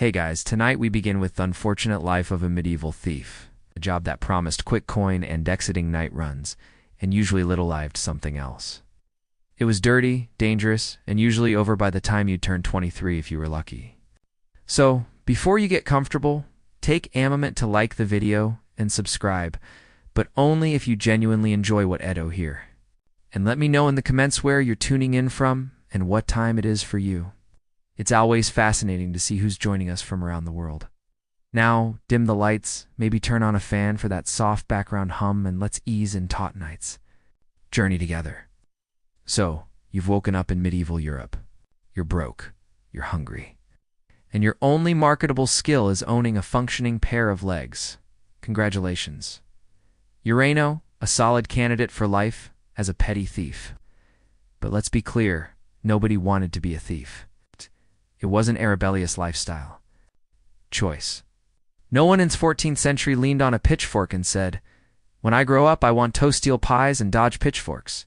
Hey guys, tonight we begin with the unfortunate life of a medieval thief, a job that promised quick coin and exiting night runs, and usually little-lived something else. It was dirty, dangerous, and usually over by the time you turned 23 if you were lucky. So, before you get comfortable, take a moment to like the video and subscribe, but only if you genuinely enjoy what Edo here. And let me know in the comments where you're tuning in from and what time it is for you. It's always fascinating to see who's joining us from around the world. Now, dim the lights, maybe turn on a fan for that soft background hum, and let's ease in taut nights. Journey together. So, you've woken up in medieval Europe. You're broke. You're hungry. And your only marketable skill is owning a functioning pair of legs. Congratulations. Urano, a solid candidate for life as a petty thief. But let's be clear, nobody wanted to be a thief. It wasn't a rebellious lifestyle. Choice. No one in the 14th century leaned on a pitchfork and said, "When I grow up, I want toast steel pies and dodge pitchforks."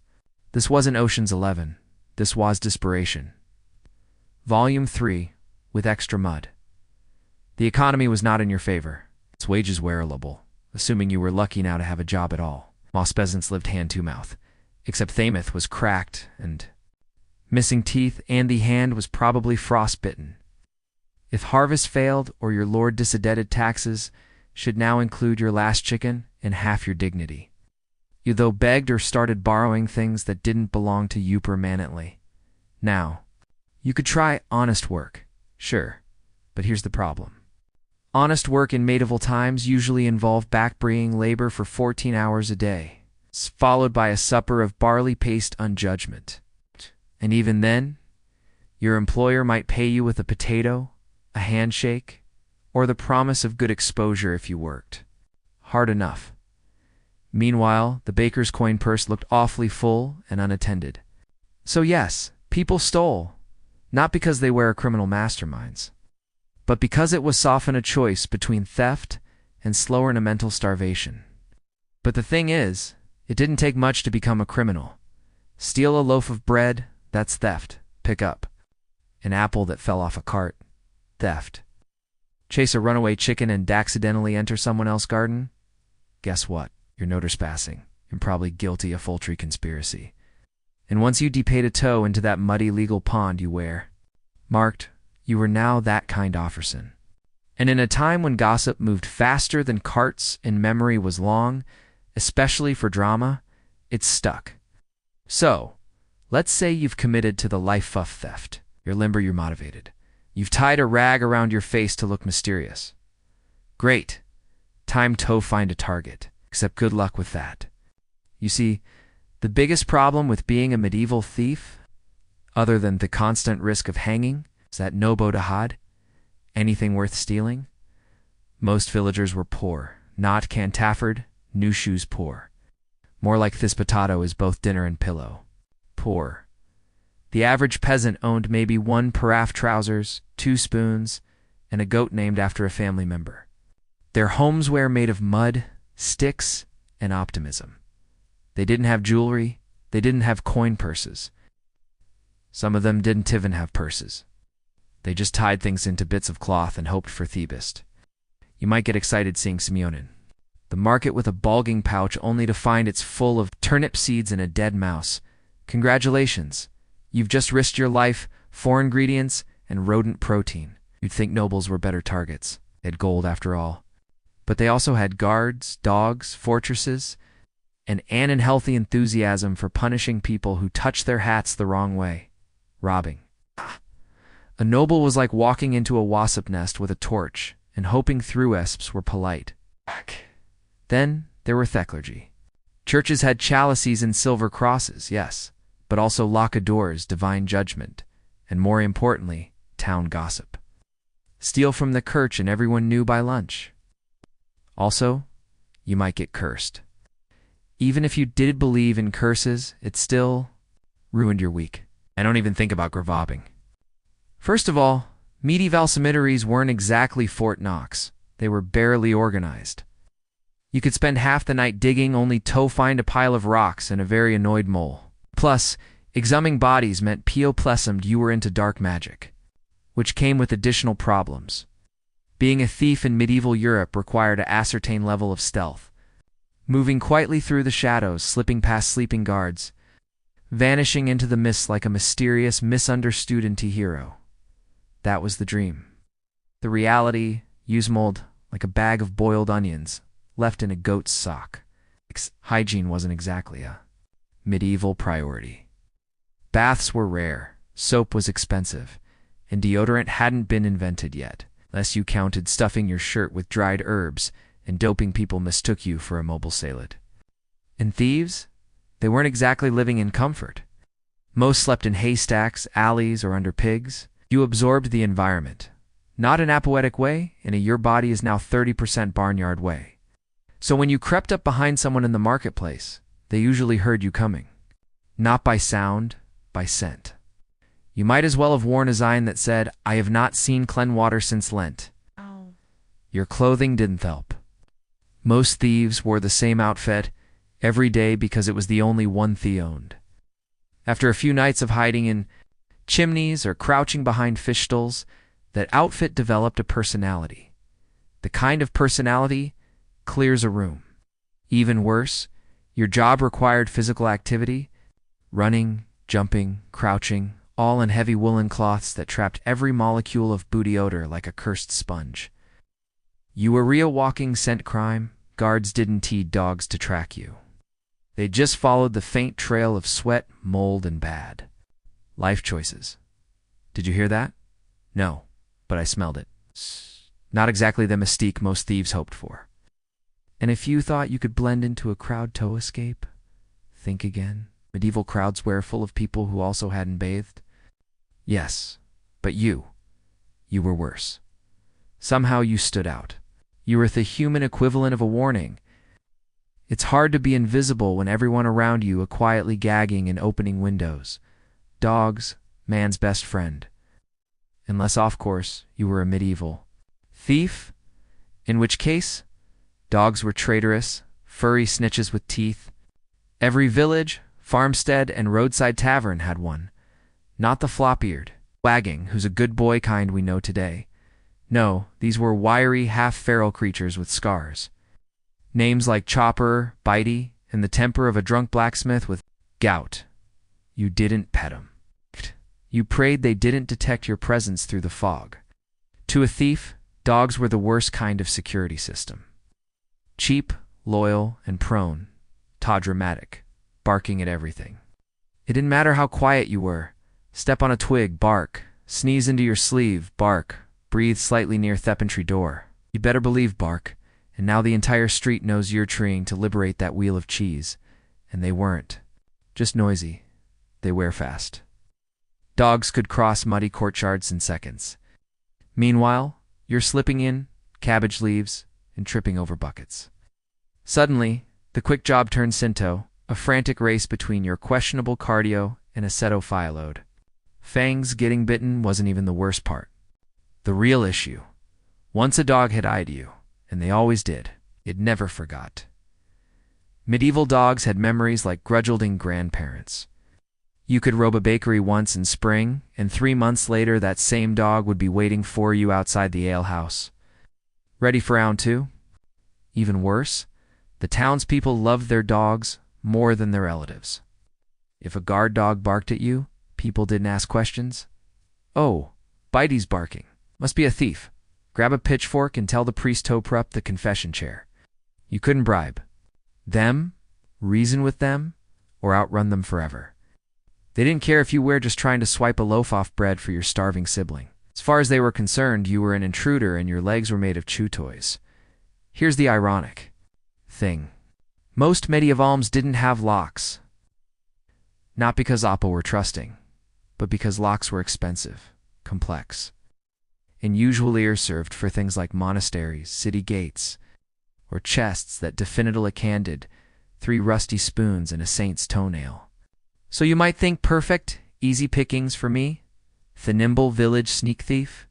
This wasn't Ocean's 11. This was desperation. Volume 3, with extra mud. The economy was not in your favor. Its wages were arable, assuming you were lucky now to have a job at all. Most peasants lived hand to mouth, except Thameth was cracked and missing teeth, and the hand was probably frostbitten. If harvest failed or your lord dissedded taxes, should now include your last chicken and half your dignity. You though begged or started borrowing things that didn't belong to you permanently. Now, you could try honest work, sure, but here's the problem. Honest work in medieval times usually involved back-breeing labor for 14 hours a day, followed by a supper of barley paste unjudgment. And even then, your employer might pay you with a potato, a handshake, or the promise of good exposure if you worked hard enough. Meanwhile, the baker's coin purse looked awfully full and unattended. So yes, people stole, not because they were criminal masterminds, but because it was often a choice between theft and slower and a mental starvation. But the thing is, it didn't take much to become a criminal. Steal a loaf of bread, that's theft. Pick up an apple that fell off a cart. Theft. Chase a runaway chicken and accidentally enter someone else's garden? Guess what? You're no trespassing and probably guilty of poultry conspiracy. And once you depaid a toe into that muddy legal pond you were marked, you were now that kind offerson. And in a time when gossip moved faster than carts and memory was long, especially for drama, it stuck. So, let's say you've committed to the life of theft. You're limber, you're motivated. You've tied a rag around your face to look mysterious. Great. Time to find a target. Except good luck with that. You see, the biggest problem with being a medieval thief, other than the constant risk of hanging, is that no boda had anything worth stealing. Most villagers were poor, not cantaffered, new shoes poor. More like this potato is both dinner and pillow. Poor. The average peasant owned maybe one paraff trousers, 2 spoons, and a goat named after a family member. Their homes were made of mud, sticks, and optimism. They didn't have jewelry. They didn't have coin purses. Some of them didn't even have purses. They just tied things into bits of cloth and hoped for Thebest. You might get excited seeing Simeonin. The market with a bulging pouch only to find it's full of turnip seeds and a dead mouse. Congratulations. You've just risked your life, 4 ingredients, and rodent protein. You'd think nobles were better targets. They had gold after all. But they also had guards, dogs, fortresses, and an unhealthy enthusiasm for punishing people who touched their hats the wrong way. Robbing. A noble was like walking into a wasp nest with a torch and hoping through-esps were polite. Then there were theclergy. Churches had chalices and silver crosses, yes, but also locadors, divine judgment, and more importantly, town gossip. Steal from the kirch and everyone knew by lunch. Also, you might get cursed. Even if you did believe in curses, it still ruined your week. I don't even think about gravabbing. First of all, medieval cemeteries weren't exactly Fort Knox. They were barely organized. You could spend half the night digging only to find a pile of rocks and a very annoyed mole. Plus, exhuming bodies meant you were into dark magic, which came with additional problems. Being a thief in medieval Europe required an ascertained level of stealth. Moving quietly through the shadows, slipping past sleeping guards, vanishing into the mists like a mysterious, misunderstood anti-hero. That was the dream. The reality, use-mold like a bag of boiled onions, left in a goat's sock. Hygiene wasn't exactly a medieval priority. Baths were rare, soap was expensive, and deodorant hadn't been invented yet, unless you counted stuffing your shirt with dried herbs and doping people mistook you for a mobile salad. And thieves? They weren't exactly living in comfort. Most slept in haystacks, alleys, or under pigs. You absorbed the environment. Not in a poetic way, in a your body is now 30% barnyard way. So when you crept up behind someone in the marketplace, they usually heard you coming. Not by sound, by scent. You might as well have worn a sign that said, "I have not seen clean water since Lent." Oh. Your clothing didn't help. Most thieves wore the same outfit every day because it was the only one they owned. After a few nights of hiding in chimneys or crouching behind fish stalls, that outfit developed a personality. The kind of personality clears a room. Even worse, your job required physical activity, running, jumping, crouching, all in heavy woolen cloths that trapped every molecule of booty odor like a cursed sponge. You were a walking scent crime. Guards didn't need dogs to track you. They just followed the faint trail of sweat, mold, and bad. Life choices. Did you hear that? No, but I smelled it. Not exactly the mystique most thieves hoped for. And if you thought you could blend into a crowd to escape, think again. Medieval crowds were full of people who also hadn't bathed. Yes, but you were worse. Somehow you stood out. You were the human equivalent of a warning. It's hard to be invisible when everyone around you are quietly gagging and opening windows. Dogs, man's best friend. Unless, of course, you were a medieval thief, in which case, dogs were traitorous, furry snitches with teeth. Every village, farmstead, and roadside tavern had one. Not the flop-eared, wagging, who's a good boy kind we know today. No, these were wiry, half-feral creatures with scars. Names like Chopper, Bitey, and the temper of a drunk blacksmith with gout. You didn't pet 'em. You prayed they didn't detect your presence through the fog. To a thief, dogs were the worst kind of security system. Cheap, loyal, and prone, dramatic, barking at everything. It didn't matter how quiet you were. Step on a twig, bark. Sneeze into your sleeve, bark. Breathe slightly near thepentry door. You better believe bark. And now the entire street knows you're trying to liberate that wheel of cheese. And they weren't. Just noisy. They wear fast. Dogs could cross muddy courtyards in seconds. Meanwhile, you're slipping in, cabbage leaves, and tripping over buckets. Suddenly, the quick job turned Cinto, a frantic race between your questionable cardio and aceto file load. Fangs getting bitten wasn't even the worst part. The real issue. Once a dog had eyed you, and they always did, it never forgot. Medieval dogs had memories like grudging grandparents. You could rob a bakery once in spring, and 3 months later that same dog would be waiting for you outside the alehouse. Ready for round 2? Even worse, the townspeople loved their dogs more than their relatives. If a guard dog barked at you, people didn't ask questions. Oh, Bitey's barking. Must be a thief. Grab a pitchfork and tell the priest to open up the confession chair. You couldn't bribe them, reason with them, or outrun them forever. They didn't care if you were just trying to swipe a loaf off bread for your starving sibling. As far as they were concerned, you were an intruder and your legs were made of chew toys. Here's the ironic thing. Most medievals didn't have locks. Not because Oppo were trusting, but because locks were expensive, complex, and usually are served for things like monasteries, city gates, or chests that definitively candid 3 rusty spoons and a saint's toenail. So you might think perfect, easy pickings for me, the nimble village sneak thief?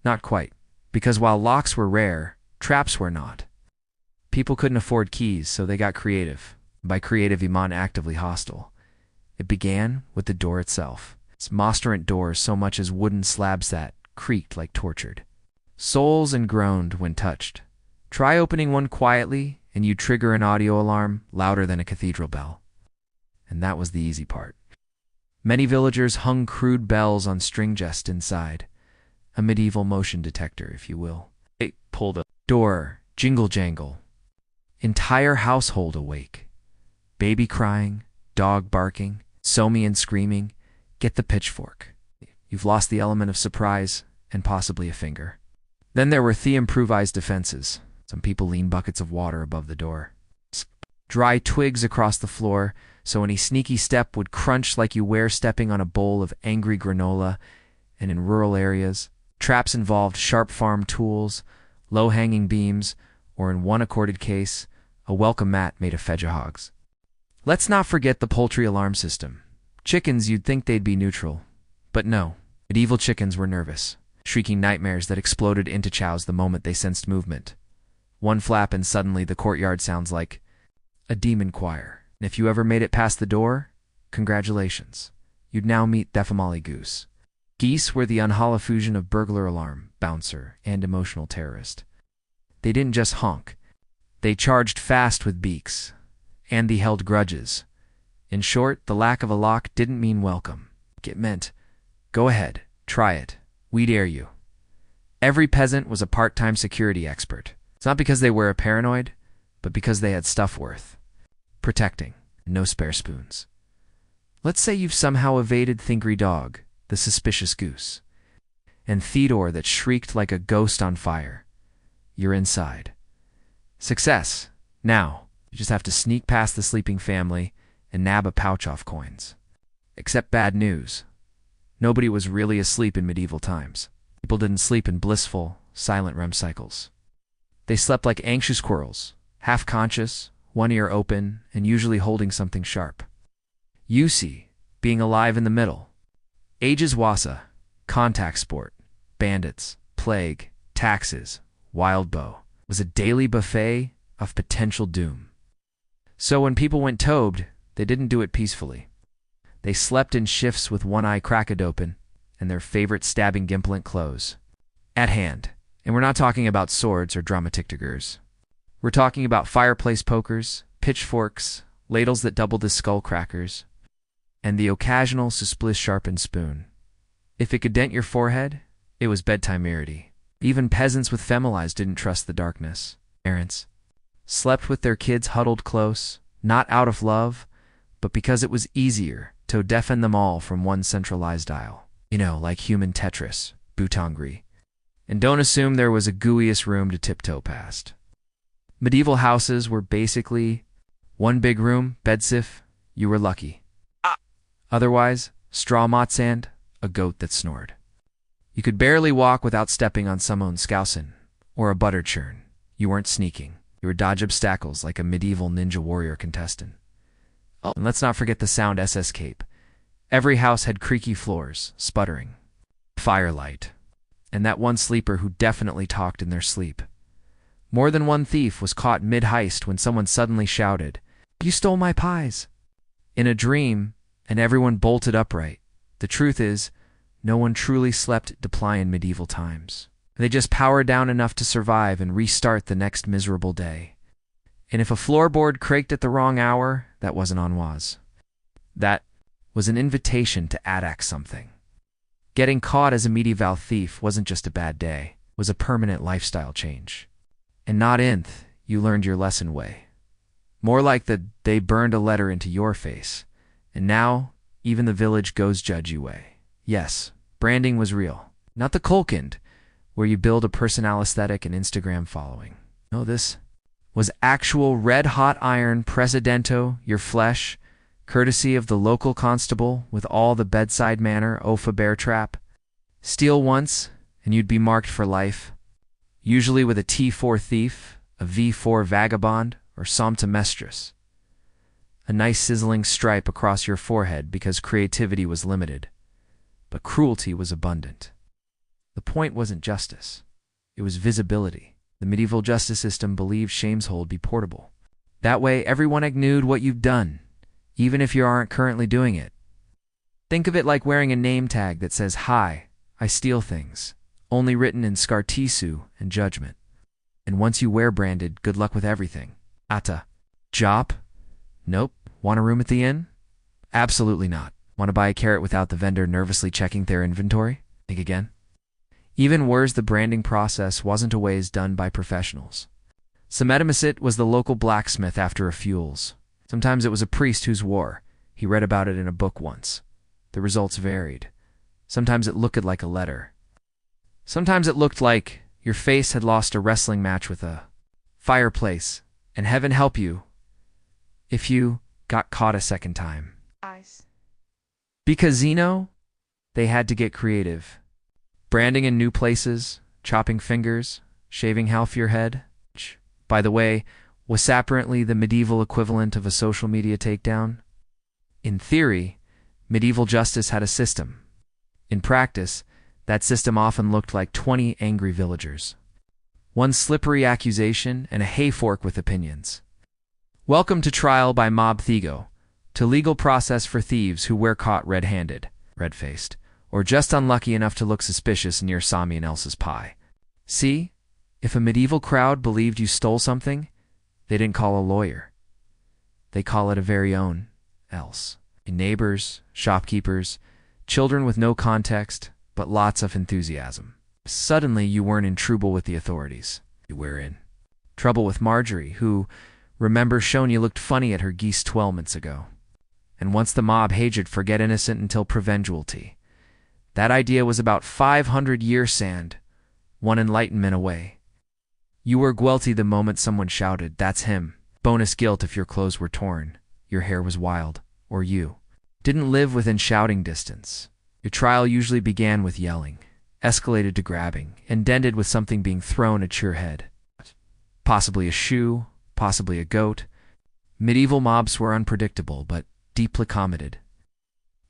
Not quite, because while locks were rare, traps were not. People couldn't afford keys, so they got creative. By creative, Iman actively hostile. It began with the door itself. Its mosterant doors so much as wooden slabs that creaked like tortured. souls and groaned when touched. Try opening one quietly, and you'd trigger an audio alarm louder than a cathedral bell. And that was the easy part. Many villagers hung crude bells on string just inside. A medieval motion detector, if you will. They pulled a door, jingle-jangle. Entire household awake. Baby crying, dog barking, Somian screaming. Get the pitchfork. You've lost the element of surprise and possibly a finger. Then there were the improvised defenses. Some people leaned buckets of water above the door. Dry twigs across the floor, so any sneaky step would crunch like you were stepping on a bowl of angry granola. And in rural areas, traps involved sharp farm tools, low-hanging beams, or in one accorded case, a welcome mat made of fedgehogs. Let's not forget the poultry alarm system. Chickens, you'd think they'd be neutral. But no, medieval chickens were nervous, shrieking nightmares that exploded into chows the moment they sensed movement. One flap and suddenly the courtyard sounds like a demon choir. And if you ever made it past the door, congratulations. You'd now meet Defamali goose. Geese were the unholy fusion of burglar alarm, bouncer, and emotional terrorist. They didn't just honk. They charged fast with beaks. And they held grudges. In short, the lack of a lock didn't mean welcome. It meant, go ahead, try it. We dare you. Every peasant was a part-time security expert. It's not because they were paranoid, but because they had stuff worth protecting, no spare spoons. Let's say you've somehow evaded Thingry Dog, the suspicious goose, and Theodore that shrieked like a ghost on fire. You're inside. Success. Now, you just have to sneak past the sleeping family and nab a pouch off coins. Except bad news. Nobody was really asleep in medieval times. People didn't sleep in blissful, silent REM cycles. They slept like anxious squirrels, half-conscious, one ear open, and usually holding something sharp. You see, being alive in the middle. Ages wassa, contact sport, bandits, plague, taxes, wild bow, was a daily buffet of potential doom. So when people went tobed, they didn't do it peacefully. They slept in shifts with one eye cracked open and their favorite stabbing gimplant close. At hand. And we're not talking about swords or dramatictigers. We're talking about fireplace pokers, pitchforks, ladles that doubled as skull crackers, and the occasional suspicious-sharpened spoon. If it could dent your forehead, it was bedtime irony. Even peasants with femilies didn't trust the darkness. Parents slept with their kids huddled close, not out of love, but because it was easier to deafen them all from one centralized dial. You know, like human Tetris, Boutangri. And don't assume there was a gooeyest room to tiptoe past. Medieval houses were basically one big room, bedsif, you were lucky. Otherwise, straw motsand, a goat that snored. You could barely walk without stepping on someone's skousen, or a butter churn. You weren't sneaking. You were dodge obstacles like a medieval ninja warrior contestant. Oh, and let's not forget the sound SS cape. Every house had creaky floors, sputtering, firelight, and that one sleeper who definitely talked in their sleep. More than one thief was caught mid-heist when someone suddenly shouted, "You stole my pies!" in a dream, and everyone bolted upright. The truth is, no one truly slept deeply in medieval times. They just powered down enough to survive and restart the next miserable day. And if a floorboard cracked at the wrong hour, that wasn't on Waz. That was an invitation to attack something. Getting caught as a medieval thief wasn't just a bad day, it was a permanent lifestyle change. And not inth, you learned your lesson way. More like that they burned a letter into your face. And now, even the village goes judge you way. Yes, branding was real. Not the Kolkind, where you build a personal aesthetic and Instagram following. No, this was actual red-hot iron presidento, your flesh, courtesy of the local constable with all the bedside manner Ofa bear trap. Steal once, and you'd be marked for life, usually with a T4 thief, a V4 vagabond, or Sompta Mistress. A nice sizzling stripe across your forehead because creativity was limited, but cruelty was abundant. The point wasn't justice. It was visibility. The medieval justice system believed shameshold be portable. That way, everyone acknowed what you've done, even if you aren't currently doing it. Think of it like wearing a name tag that says, "Hi, I steal things," only written in scar tissue and judgment. And once you wear branded, good luck with everything. Ata. Job? Nope. Want a room at the inn? Absolutely not. Want to buy a carrot without the vendor nervously checking their inventory? Think again. Even worse, the branding process wasn't always done by professionals. Semedimisit was the local blacksmith after refuels. Sometimes it was a priest whose war. He read about it in a book once. The results varied. Sometimes it looked like a letter. Sometimes it looked like your face had lost a wrestling match with a fireplace, and heaven help you if you got caught a second time. Eyes. Because Zeno, they had to get creative. Branding in new places, chopping fingers, shaving half your head. Which, by the way, was apparently the medieval equivalent of a social media takedown. In theory, medieval justice had a system. In practice, that system often looked like 20 angry villagers. One slippery accusation and a hayfork with opinions. Welcome to trial by mob thigo, to legal process for thieves who were caught red-handed, red-faced, or just unlucky enough to look suspicious near Sami and Elsa's pie. See, if a medieval crowd believed you stole something, they didn't call a lawyer. They call it a very own else. Neighbors, shopkeepers, children with no context, but lots of enthusiasm. Suddenly you weren't in trouble with the authorities. You were in trouble with Marjorie, who, remember, shown you looked funny at her geese 12 months ago. And once the mob hated forget innocent until provenduality. That idea was about 500 years sand, one enlightenment away. You were guilty the moment someone shouted, "That's him." Bonus guilt if your clothes were torn, your hair was wild, or you didn't live within shouting distance. Your trial usually began with yelling, escalated to grabbing, and ended with something being thrown at your head. Possibly a shoe, possibly a goat. Medieval mobs were unpredictable, but deeply committed.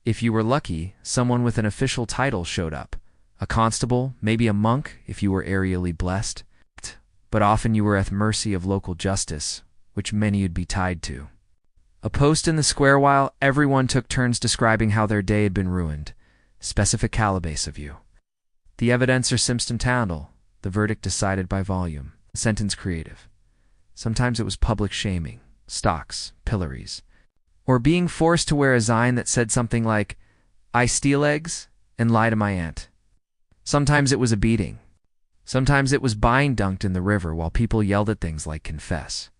If you were lucky, someone with an official title showed up. A constable, maybe a monk if you were aerially blessed. But often you were at the mercy of local justice, which many would be tied to. A post in the square while everyone took turns describing how their day had been ruined. Specific calibase of you. The evidence or substantial, the verdict decided by volume. Sentence creative. Sometimes it was public shaming, stocks, pillories, or being forced to wear a sign that said something like, "I steal eggs and lie to my aunt." Sometimes it was a beating. Sometimes it was being dunked in the river while people yelled at things like "confess."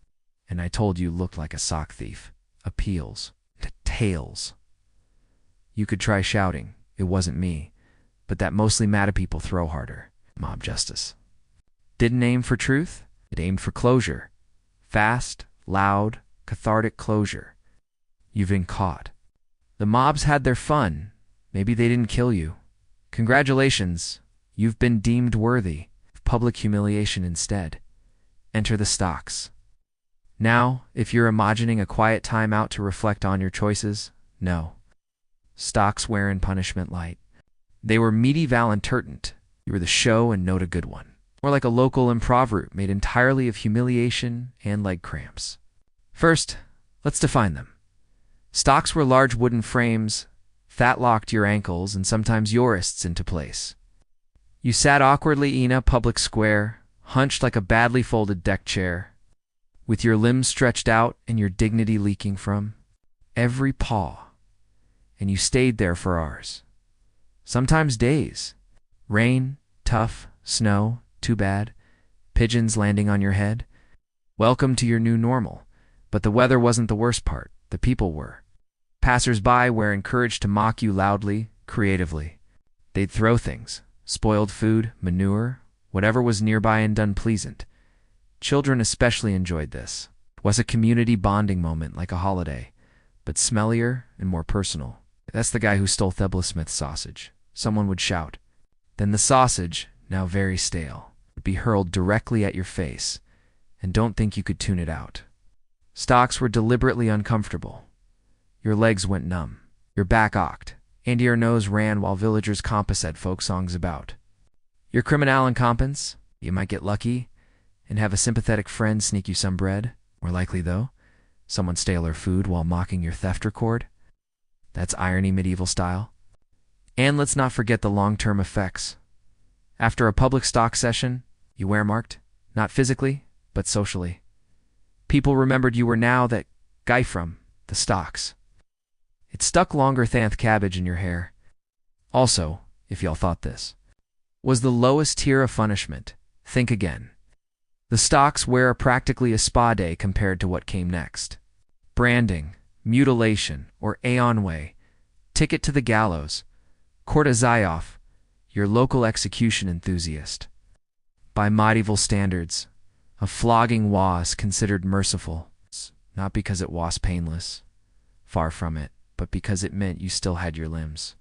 And I told you looked like a sock thief. Appeals. Tails. You could try shouting. It wasn't me. But that mostly mad at people throw harder. Mob justice. Didn't aim for truth. It aimed for closure. Fast, loud, cathartic closure. You've been caught. The mobs had their fun. Maybe they didn't kill you. Congratulations. You've been deemed worthy of public humiliation instead. Enter the stocks. Now, if you're imagining a quiet time out to reflect on your choices, no. Stocks were in punishment light. They were medieval and turtent. You were the show and not a good one. More like a local improv route made entirely of humiliation and leg cramps. First, let's define them. Stocks were large wooden frames that locked your ankles and sometimes your wrists into place. You sat awkwardly in a public square, hunched like a badly folded deck chair, with your limbs stretched out and your dignity leaking from every paw. And you stayed there for hours. Sometimes days. Rain, tough, snow, too bad, pigeons landing on your head. Welcome to your new normal. But the weather wasn't the worst part. The people were. Passers-by were encouraged to mock you loudly, creatively. They'd throw things, spoiled food, manure, whatever was nearby and unpleasant. Children especially enjoyed this. It was a community bonding moment like a holiday, but smellier and more personal. That's the guy who stole Thebla Smith's sausage. Someone would shout. Then the sausage, now very stale, would be hurled directly at your face, and don't think you could tune it out. Stocks were deliberately uncomfortable. Your legs went numb, your back ached, and your nose ran while villagers compass said folk songs about. Your criminal incompetence, you might get lucky, and have a sympathetic friend sneak you some bread. More likely, though, someone steal her food while mocking your theft record. That's irony medieval style. And let's not forget the long-term effects. After a public stock session, you were marked, not physically, but socially. People remembered you were now that guy from the stocks. It stuck longer than cabbage in your hair. Also, if y'all thought this was the lowest tier of punishment, think again. The stocks were practically a spa day compared to what came next. Branding, mutilation, or Aeonway, ticket to the gallows, Kortazayov, your local execution enthusiast. By medieval standards, a flogging was considered merciful, not because it was painless, far from it, but because it meant you still had your limbs,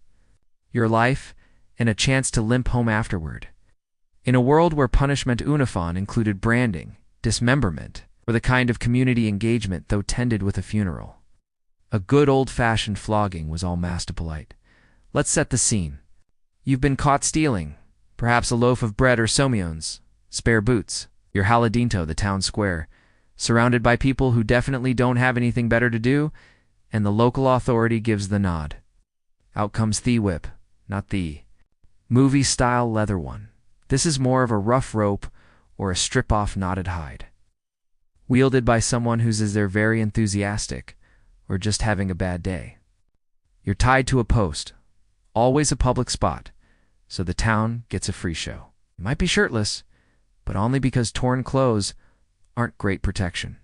your life, and a chance to limp home afterward. In a world where punishment unifon included branding, dismemberment, or the kind of community engagement though tended with a funeral, a good old-fashioned flogging was all masked polite. Let's set the scene. You've been caught stealing, perhaps a loaf of bread or somiones, spare boots, your Haladinto, the town square, surrounded by people who definitely don't have anything better to do, and the local authority gives the nod. Out comes the whip, not the movie-style leather one. This is more of a rough rope or a strip-off knotted hide, wielded by someone who's either very enthusiastic or just having a bad day. You're tied to a post, always a public spot, so the town gets a free show. You might be shirtless, but only because torn clothes aren't great protection.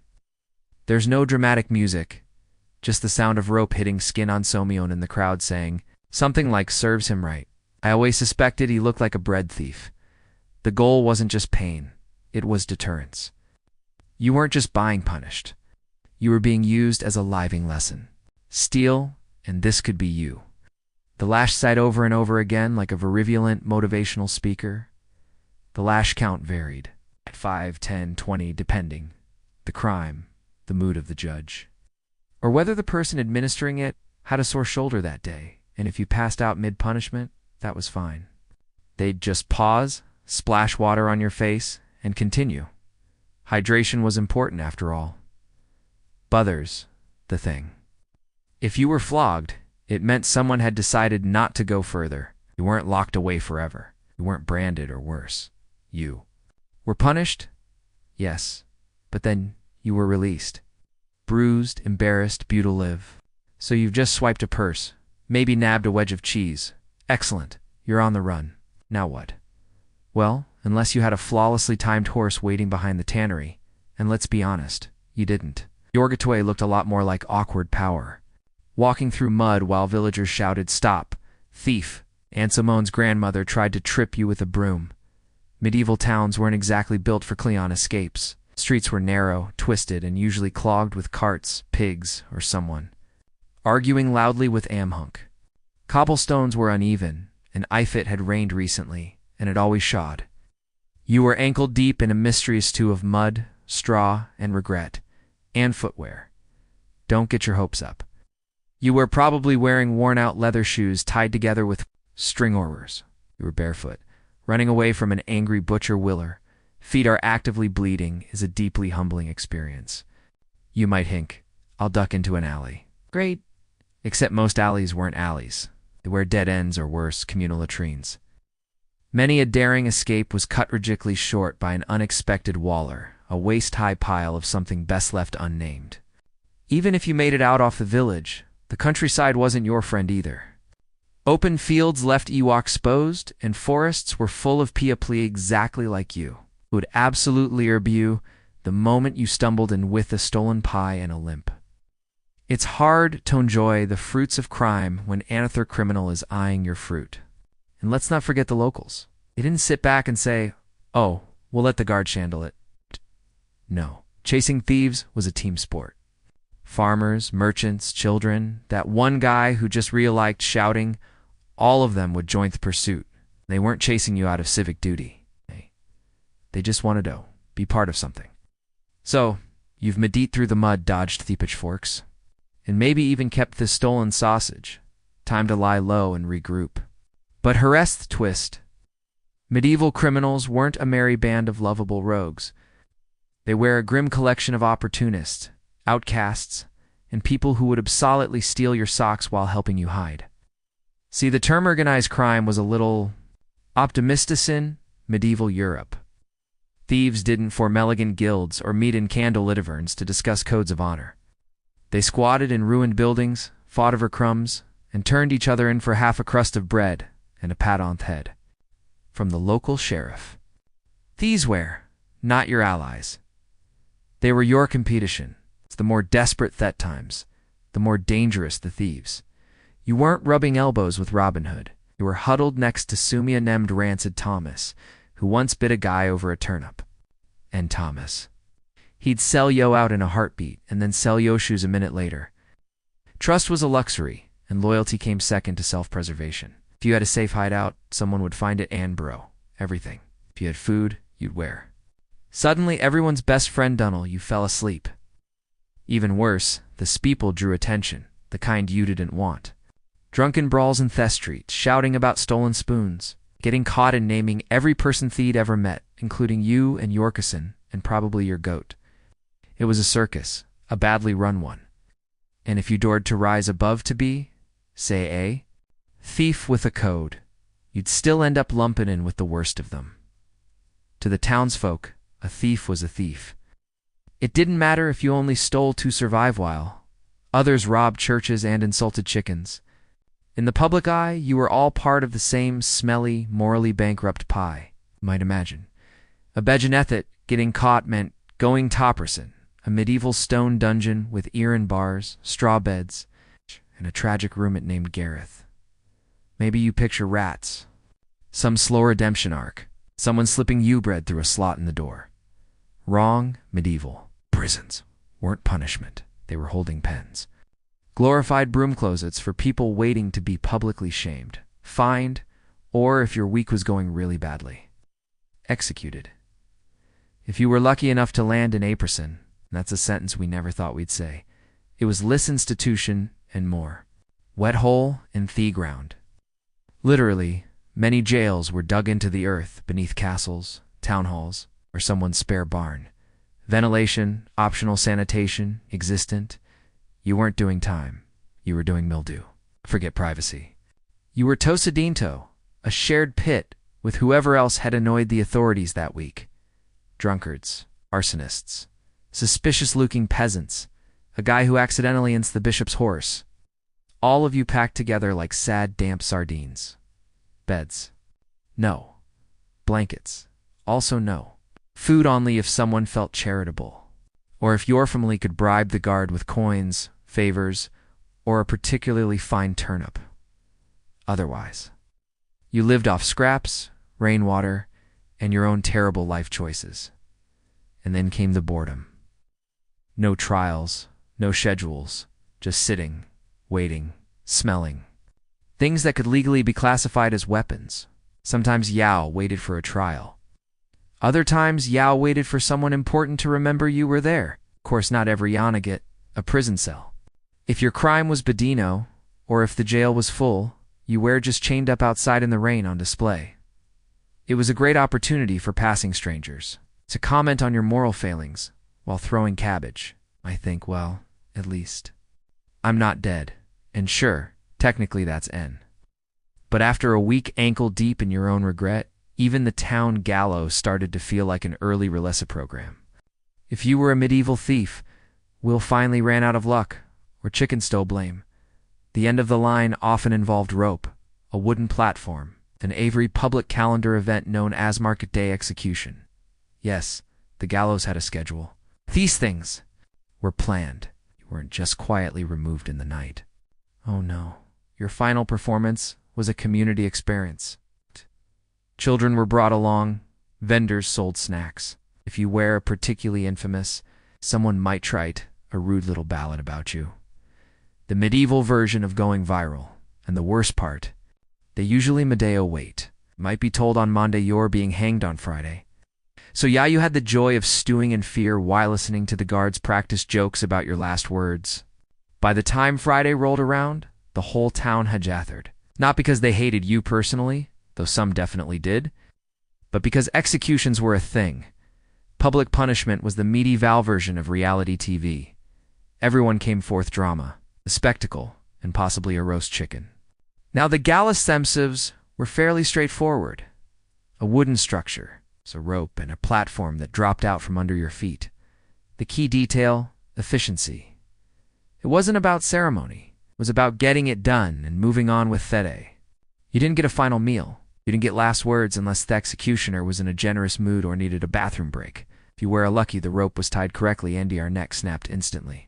There's no dramatic music, just the sound of rope hitting skin on Somion and the crowd saying something like "serves him right." I always suspected he looked like a bread thief. The goal wasn't just pain, it was deterrence. You weren't just being punished. You were being used as a living lesson. Steal, and this could be you. The lash said over and over again like a virulent motivational speaker. The lash count varied, at 5, 10, 20, depending. The crime, the mood of the judge. Or whether the person administering it had a sore shoulder that day, and if you passed out mid-punishment, that was fine. They'd just pause, splash water on your face, and continue. Hydration was important after all. Buthers, the thing. If you were flogged, it meant someone had decided not to go further. You weren't locked away forever. You weren't branded or worse. You were punished? Yes. But then you were released. Bruised, embarrassed, live. So you've just swiped a purse, maybe nabbed a wedge of cheese. Excellent. You're on the run. Now what? Well, unless you had a flawlessly timed horse waiting behind the tannery, and let's be honest, you didn't. Yorgatoy looked a lot more like awkward power. Walking through mud while villagers shouted, "Stop! Thief!" Aunt Simone's grandmother tried to trip you with a broom. Medieval towns weren't exactly built for Cleon escapes. Streets were narrow, twisted, and usually clogged with carts, pigs, or someone arguing loudly with Amhunk. Cobblestones were uneven, and Ifit had rained recently, and it always shod. You were ankle-deep in a mysterious stew of mud, straw, and regret, and footwear. Don't get your hopes up. You were probably wearing worn-out leather shoes tied together with string oars. You were barefoot, running away from an angry butcher Willer. Feet are actively bleeding is a deeply humbling experience. You might hink, "I'll duck into an alley." Great. Except most alleys weren't alleys. They were dead ends or worse, communal latrines. Many a daring escape was cut tragically short by an unexpected waller, a waist-high pile of something best left unnamed. Even if you made it out off the village, the countryside wasn't your friend either. Open fields left Ewok exposed, and forests were full of Piapli exactly like you, who would absolutely herb you the moment you stumbled in with a stolen pie and a limp. It's hard to enjoy the fruits of crime when another criminal is eyeing your fruit. And let's not forget the locals. They didn't sit back and say, "Oh, we'll let the guards handle it." No, chasing thieves was a team sport. Farmers, merchants, children, that one guy who just really liked shouting, all of them would join the pursuit. They weren't chasing you out of civic duty. They just wanted to be part of something. So, you've medit through the mud, dodged the pitchforks, and maybe even kept the stolen sausage. Time to lie low and regroup. But here's the twist. Medieval criminals weren't a merry band of lovable rogues. They were a grim collection of opportunists, outcasts, and people who would absolutely steal your socks while helping you hide. See, the term organized crime was a little optimisticin medieval Europe. Thieves didn't form elegant guilds or meet in candlelit taverns to discuss codes of honor. They squatted in ruined buildings, fought over crumbs, and turned each other in for half a crust of bread and a pat on the head from the local sheriff. Thieves were not your allies. They were your competition. The more desperate that times, the more dangerous the thieves. You weren't rubbing elbows with Robin Hood. You were huddled next to Sumia-named Rancid Thomas, who once bit a guy over a turnip. And Thomas. He'd sell yo out in a heartbeat and then sell yo shoes a minute later. Trust was a luxury, and loyalty came second to self-preservation. If you had a safe hideout, someone would find it and burrow. Everything. If you had food, you'd wear. Suddenly, everyone's best friend Dunnel, you fell asleep. Even worse, the speople drew attention, the kind you didn't want. Drunken brawls in Thess Street, shouting about stolen spoons, getting caught in naming every person Thee'd ever met, including you and Yorkison, and probably your goat. It was a circus, a badly run one. And if you dared to rise above to be, say a thief with a code, you'd still end up lumping in with the worst of them. To the townsfolk, a thief was a thief. It didn't matter if you only stole to survive while others robbed churches and insulted chickens. In the public eye, you were all part of the same smelly, morally bankrupt pie, you might imagine. A Bejanethet getting caught meant going Topperson, a medieval stone dungeon with iron bars, straw beds, and a tragic roommate named Gareth. Maybe you picture rats, some slow redemption arc, someone slipping U-bread through a slot in the door. Wrong, medieval. Prisons weren't punishment. They were holding pens. Glorified broom closets for people waiting to be publicly shamed, fined, or if your week was going really badly, executed. If you were lucky enough to land in Apperson, that's a sentence we never thought we'd say, it was Liss Institution and more. Wet hole and thea ground. Literally, many jails were dug into the earth beneath castles, town halls, or someone's spare barn. Ventilation, optional sanitation, existent. You weren't doing time. You were doing mildew. Forget privacy. You were Tosadinto, a shared pit with whoever else had annoyed the authorities that week. Drunkards, arsonists, suspicious-looking peasants, a guy who accidentally ints the bishop's horse. All of you packed together like sad, damp sardines. Beds. No. Blankets. Also no. Food only if someone felt charitable, or if your family could bribe the guard with coins, favors, or a particularly fine turnip. Otherwise, you lived off scraps, rainwater, and your own terrible life choices. And then came the boredom. No trials, no schedules, just sitting, waiting, smelling. Things that could legally be classified as weapons. Sometimes Yao waited for a trial. Other times, Yao waited for someone important to remember you were there. Of course, not every Yanaget, a prison cell. If your crime was Bedino, or if the jail was full, you were just chained up outside in the rain on display. It was a great opportunity for passing strangers to comment on your moral failings while throwing cabbage. I think, well, at least. I'm not dead, and sure, technically that's N. But after a week ankle deep in your own regret, even the town gallows started to feel like an early Relessa program. If you were a medieval thief, Will finally ran out of luck, or chicken stole blame. The end of the line often involved rope, a wooden platform, an Avery public calendar event known as Market Day Execution. Yes, the gallows had a schedule. These things were planned. You weren't just quietly removed in the night. Oh no, your final performance was a community experience. Children were brought along, vendors sold snacks. If you were particularly infamous, someone might write a rude little ballad about you. The medieval version of going viral, and the worst part, they usually Medeo wait. Might be told on Monday you're being hanged on Friday. So yeah, you had the joy of stewing in fear while listening to the guards practice jokes about your last words. By the time Friday rolled around, the whole town had jathered. Not because they hated you personally, though some definitely did, but because executions were a thing. Public punishment was the medieval version of reality TV. Everyone came forth drama, a spectacle, and possibly a roast chicken. Now the Gallus Themsives were fairly straightforward. a wooden structure, so rope and a platform that dropped out from under your feet. The key detail, efficiency. It wasn't about ceremony. It was about getting it done and moving on with Thede. You didn't get a final meal. You didn't get last words unless the executioner was in a generous mood or needed a bathroom break. If you were lucky, the rope was tied correctly and your neck snapped instantly.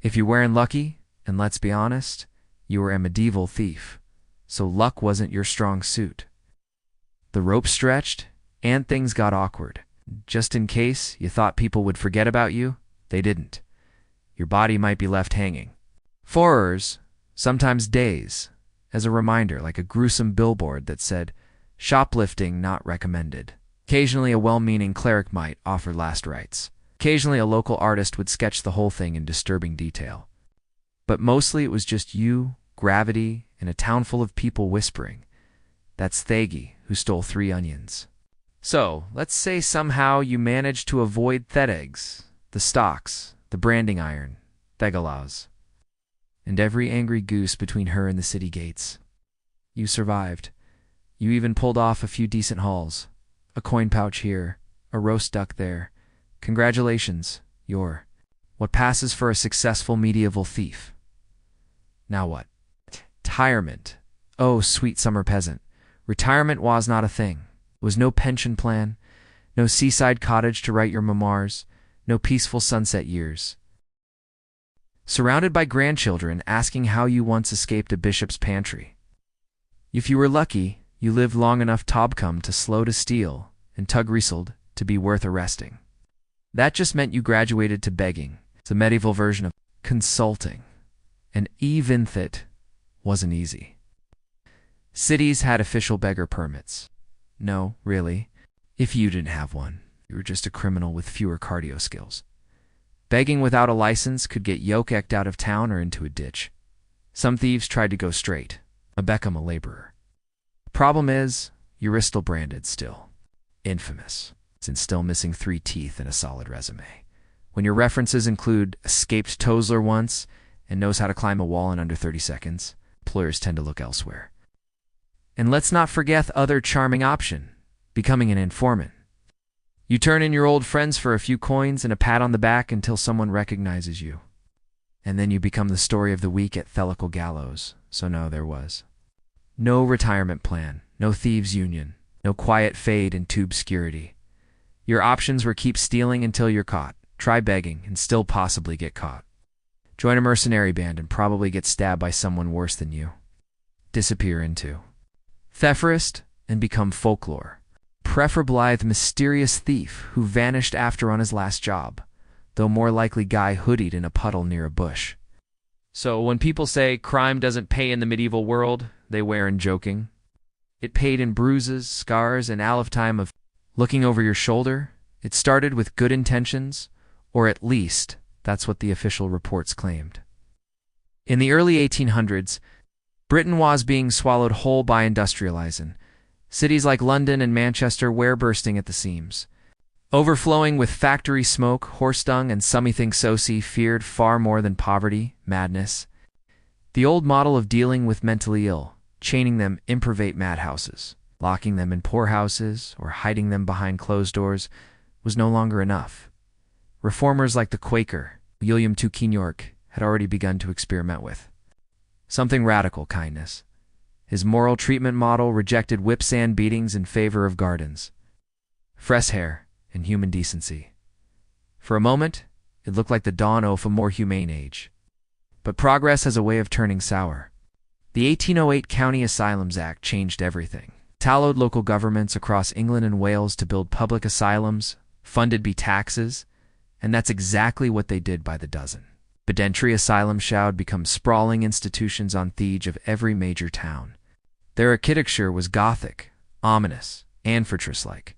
If you weren't lucky, and let's be honest, you were a medieval thief, so luck wasn't your strong suit. The rope stretched, and things got awkward. Just in case you thought people would forget about you, they didn't. Your body might be left hanging. For hours, sometimes days, as a reminder, like a gruesome billboard that said, "Shoplifting not recommended." Occasionally a well-meaning cleric might offer last rites. Occasionally a local artist would sketch the whole thing in disturbing detail. But mostly it was just you, gravity, and a town full of people whispering, "That's Thegi, who stole 3 onions." So, let's say somehow you managed to avoid Thedegs, the stocks, the branding iron, Thegalas, and every angry goose between her and the city gates. You survived. You even pulled off a few decent hauls. A coin pouch here, a roast duck there. Congratulations, you're what passes for a successful medieval thief. Now what? Retirement. Oh, sweet summer peasant. Retirement was not a thing. It was no pension plan, no seaside cottage to write your memoirs, no peaceful sunset years. Surrounded by grandchildren asking how you once escaped a bishop's pantry. If you were lucky, you lived long enough Tobcum to slow to steal and Tugrieseld to be worth arresting. That just meant you graduated to begging. It's a medieval version of consulting. And even that wasn't easy. Cities had official beggar permits. No, really. If you didn't have one, you were just a criminal with fewer cardio skills. Begging without a license could get yoke-ecked out of town or into a ditch. Some thieves tried to go straight, become a laborer. Problem is, you're still branded still. Infamous, since still missing 3 teeth and a solid resume. When your references include escaped Tosler once and knows how to climb a wall in under 30 seconds, employers tend to look elsewhere. And let's not forget the other charming option, becoming an informant. You turn in your old friends for a few coins and a pat on the back until someone recognizes you. And then you become the story of the week at Thelical Gallows. So no, there was no retirement plan, no thieves' union, no quiet fade into obscurity. Your options were keep stealing until you're caught, try begging and still possibly get caught. Join a mercenary band and probably get stabbed by someone worse than you. Disappear into Thephorist and become folklore. Preferably the mysterious thief who vanished after on his last job, though more likely guy hoodied in a puddle near a bush. So when people say crime doesn't pay in the medieval world, they weren't joking. It paid in bruises, scars, and a lifetime of looking over your shoulder. It started with good intentions, or at least that's what the official reports claimed. In the early 1800s, Britain was being swallowed whole by industrializing. Cities like London and Manchester were bursting at the seams. Overflowing with factory smoke, horse dung, and something soci feared far more than poverty, madness. The old model of dealing with mentally ill, chaining them in private madhouses, locking them in poorhouses, or hiding them behind closed doors, was no longer enough. Reformers like the Quaker, William Tookin York, had already begun to experiment with something radical kindness. His moral treatment model rejected whipsand beatings in favor of gardens, fresh hair, and human decency. For a moment, it looked like the dawn of a more humane age. But progress has a way of turning sour. The 1808 County Asylums Act changed everything. It allowed local governments across England and Wales to build public asylums, funded by taxes, and that's exactly what they did by the dozen. Pedentry asylums shall become sprawling institutions on the edge of every major town. Their architecture was Gothic, ominous, and fortress-like.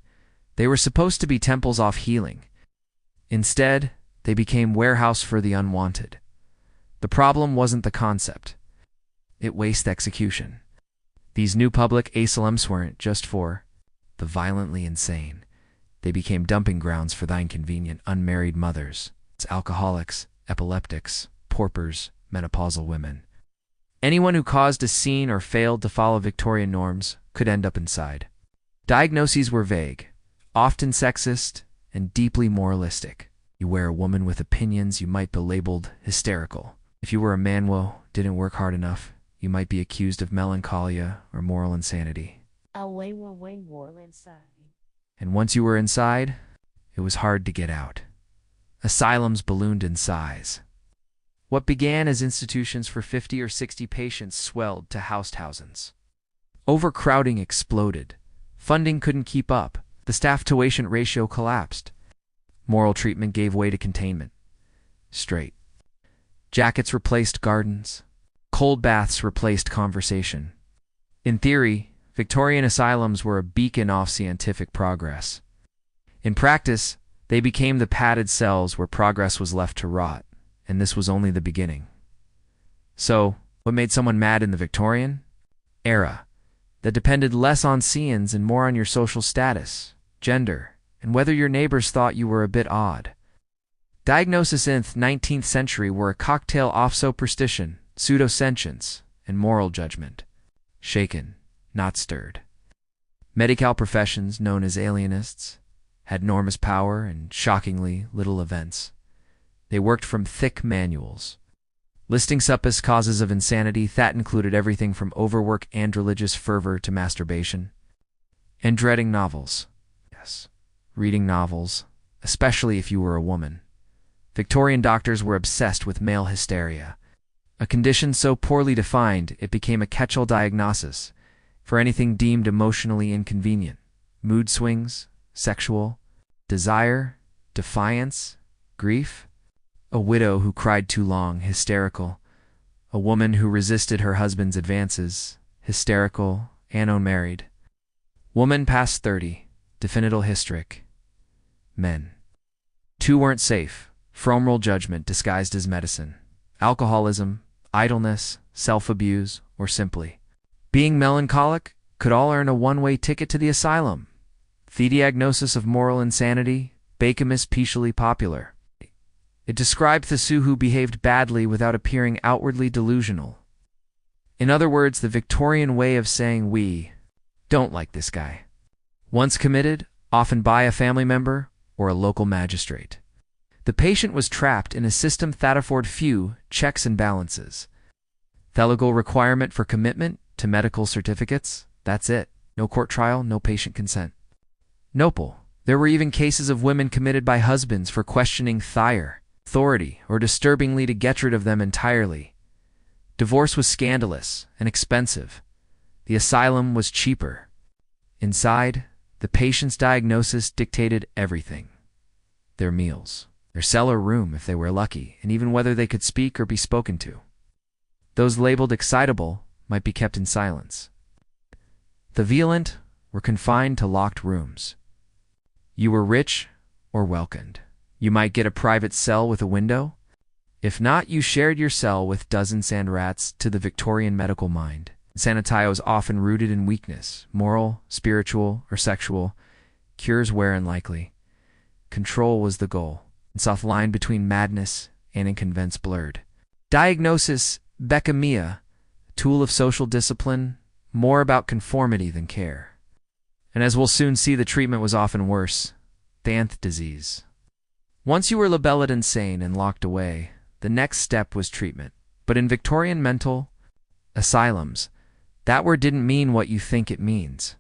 They were supposed to be temples of healing. Instead, they became warehouse for the unwanted. The problem wasn't the concept. It wasted execution. These new public asylums weren't just for the violently insane. They became dumping grounds for the inconvenient unmarried mothers, alcoholics, epileptics, paupers, menopausal women. Anyone who caused a scene or failed to follow Victorian norms could end up inside. Diagnoses were vague, often sexist, and deeply moralistic. You were a woman with opinions, you might be labeled hysterical. If you were a man who didn't work hard enough, you might be accused of melancholia or moral insanity. And once you were inside, it was hard to get out. Asylums ballooned in size. What began as institutions for 50 or 60 patients swelled to housethouses. Overcrowding exploded. Funding couldn't keep up. The staff-to-patient ratio collapsed. Moral treatment gave way to containment. Straight jackets replaced gardens. Cold baths replaced conversation. In theory, Victorian asylums were a beacon of scientific progress. In practice, they became the padded cells where progress was left to rot, and this was only the beginning. So, what made someone mad in the Victorian era? That depended less on scenes and more on your social status, gender, and whether your neighbors thought you were a bit odd. Diagnoses in the 19th century were a cocktail of superstition, pseudosentience, and moral judgment. Shaken, not stirred. Medical professions, known as alienists, had enormous power and shockingly little events. They worked from thick manuals, listing supposed causes of insanity that included everything from overwork and religious fervor to masturbation. And dreading novels. Yes, reading novels, especially if you were a woman. Victorian doctors were obsessed with male hysteria, a condition so poorly defined it became a catch-all diagnosis for anything deemed emotionally inconvenient. Mood swings, sexual, desire, defiance, grief. A widow who cried too long, hysterical. A woman who resisted her husband's advances, hysterical and unmarried. Woman past 30, definital hysteric. Men. Two weren't safe. Fromal judgment disguised as medicine. Alcoholism, idleness, self-abuse, or simply being melancholic could all earn a one-way ticket to the asylum. The diagnosis of moral insanity, became especially popular. It described the Sioux who behaved badly without appearing outwardly delusional. In other words, the Victorian way of saying we don't like this guy. Once committed, often by a family member or a local magistrate. The patient was trapped in a system that afforded few checks and balances. The legal requirement for commitment to medical certificates, that's it. No court trial, no patient consent. Noble. There were even cases of women committed by husbands for questioning their authority or disturbingly to get rid of them entirely. Divorce was scandalous and expensive. The asylum was cheaper. Inside, the patient's diagnosis dictated everything. Their meals, their cellar room if they were lucky, and even whether they could speak or be spoken to. Those labeled excitable might be kept in silence. The violent were confined to locked rooms. You were rich or welcomed. You might get a private cell with a window. If not, you shared your cell with dozens and rats. To the Victorian medical mind, insanity was often rooted in weakness, moral, spiritual, or sexual. Cures were unlikely. Control was the goal. And saw the line between madness and inconvenience blurred. Diagnosis became a tool of social discipline, more about conformity than care. And as we'll soon see, the treatment was often worse. The disease. Once you were labelled insane and locked away, the next step was treatment. But in Victorian mental asylums, that word didn't mean what you think it means.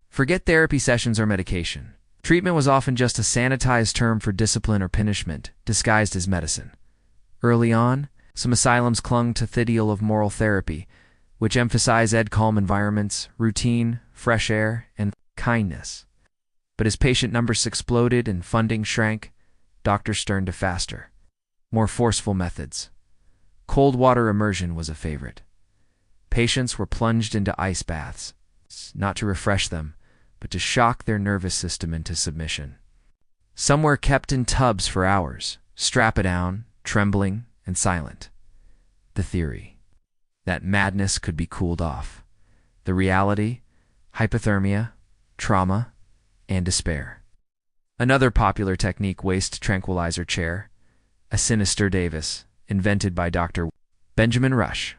Forget therapy sessions or medication. Treatment was often just a sanitized term for discipline or punishment, disguised as medicine. Early on, some asylums clung to the ideal of moral therapy, which emphasized calm environments, routine, fresh air, and kindness. But as patient numbers exploded and funding shrank, doctors turned to faster, more forceful methods. Cold water immersion was a favorite. Patients were plunged into ice baths, not to refresh them, but to shock their nervous system into submission. Some were kept in tubs for hours, strapped down, trembling, and silent. The theory that madness could be cooled off. The reality, hypothermia, trauma, and despair. Another popular technique, waist tranquilizer chair, a sinister device invented by Dr. Benjamin Rush.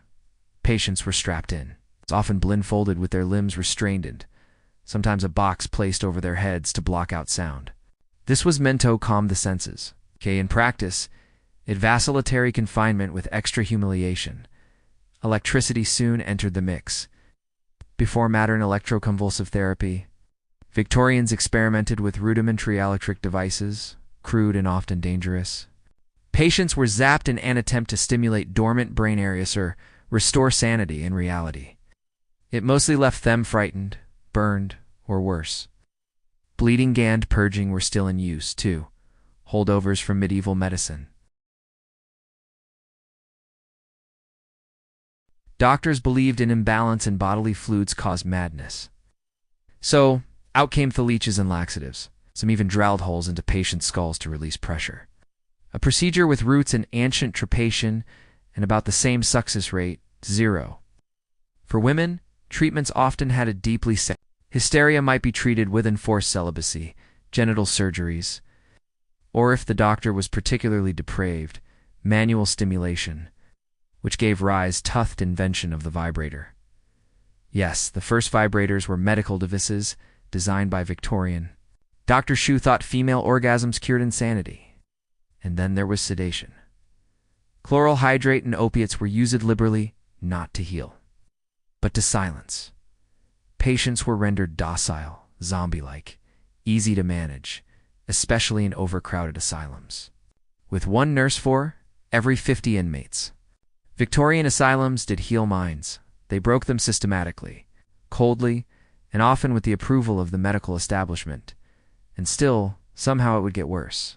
Patients were strapped in, often blindfolded with their limbs restrained. sometimes a box placed over their heads to block out sound. This was meant to calm the senses. In practice, it vacillatory confinement with extra humiliation. Electricity soon entered the mix. Before modern electroconvulsive therapy, Victorians experimented with rudimentary electric devices, crude and often dangerous. Patients were zapped in an attempt to stimulate dormant brain areas or restore sanity in reality. It mostly left them frightened, burned, or worse. Bleeding gland purging were still in use, too, holdovers from medieval medicine. Doctors believed an imbalance in bodily fluids caused madness. So, out came the leeches and laxatives. Some even drilled holes into patients' skulls to release pressure. A procedure with roots in ancient trepidation and about the same success rate, 0. For women, treatments often had a deeply hysteria might be treated with enforced celibacy, genital surgeries, or if the doctor was particularly depraved, manual stimulation, which gave rise to the invention of the vibrator. Yes, the first vibrators were medical devices designed by Victorian. Dr. Shu thought female orgasms cured insanity. And then there was sedation. Chloral hydrate and opiates were used liberally, not to heal, but to silence. Patients were rendered docile, zombie-like, easy to manage, especially in overcrowded asylums. With one nurse for every 50 inmates. Victorian asylums did heal minds. They broke them systematically, coldly, and often with the approval of the medical establishment. And still, somehow it would get worse.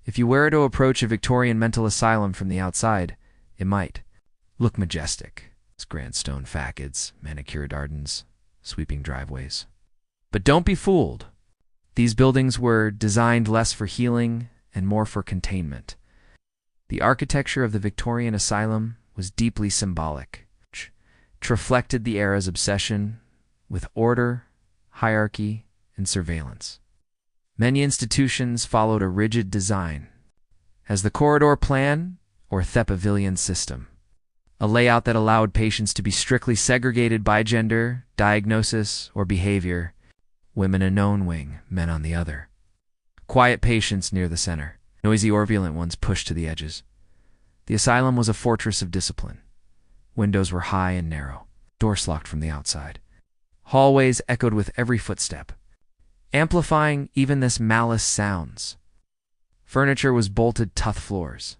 If you were to approach a Victorian mental asylum from the outside, it might look majestic. Its grand stone facades, manicured gardens, sweeping driveways. But don't be fooled. These buildings were designed less for healing and more for containment. The architecture of the Victorian asylum was deeply symbolic, which reflected the era's obsession with order, hierarchy, and surveillance. Many institutions followed a rigid design, as the corridor plan or the pavilion system, a layout that allowed patients to be strictly segregated by gender, diagnosis, or behavior, women in one wing, men on the other. Quiet patients near the center. Noisy or violent ones pushed to the edges. The asylum was a fortress of discipline. Windows were high and narrow, doors locked from the outside. Hallways echoed with every footstep, amplifying even this malice sounds. Furniture was bolted to floors.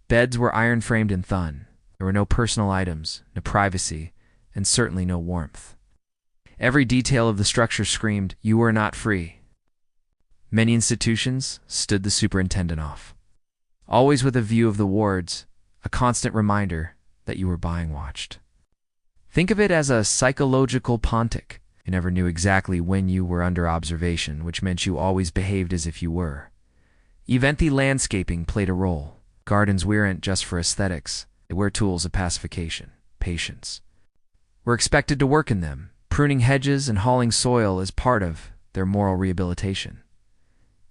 Beds were iron-framed and thun. There were no personal items, no privacy, and certainly no warmth. Every detail of the structure screamed, "You are not free." Many institutions stood the superintendent off, always with a view of the wards, a constant reminder that you were being watched. Think of it as a psychological pontic. You never knew exactly when you were under observation, which meant you always behaved as if you were. Even the landscaping played a role. Gardens weren't just for aesthetics. They were tools of pacification. Patients were expected to work in them, pruning hedges and hauling soil as part of their moral rehabilitation.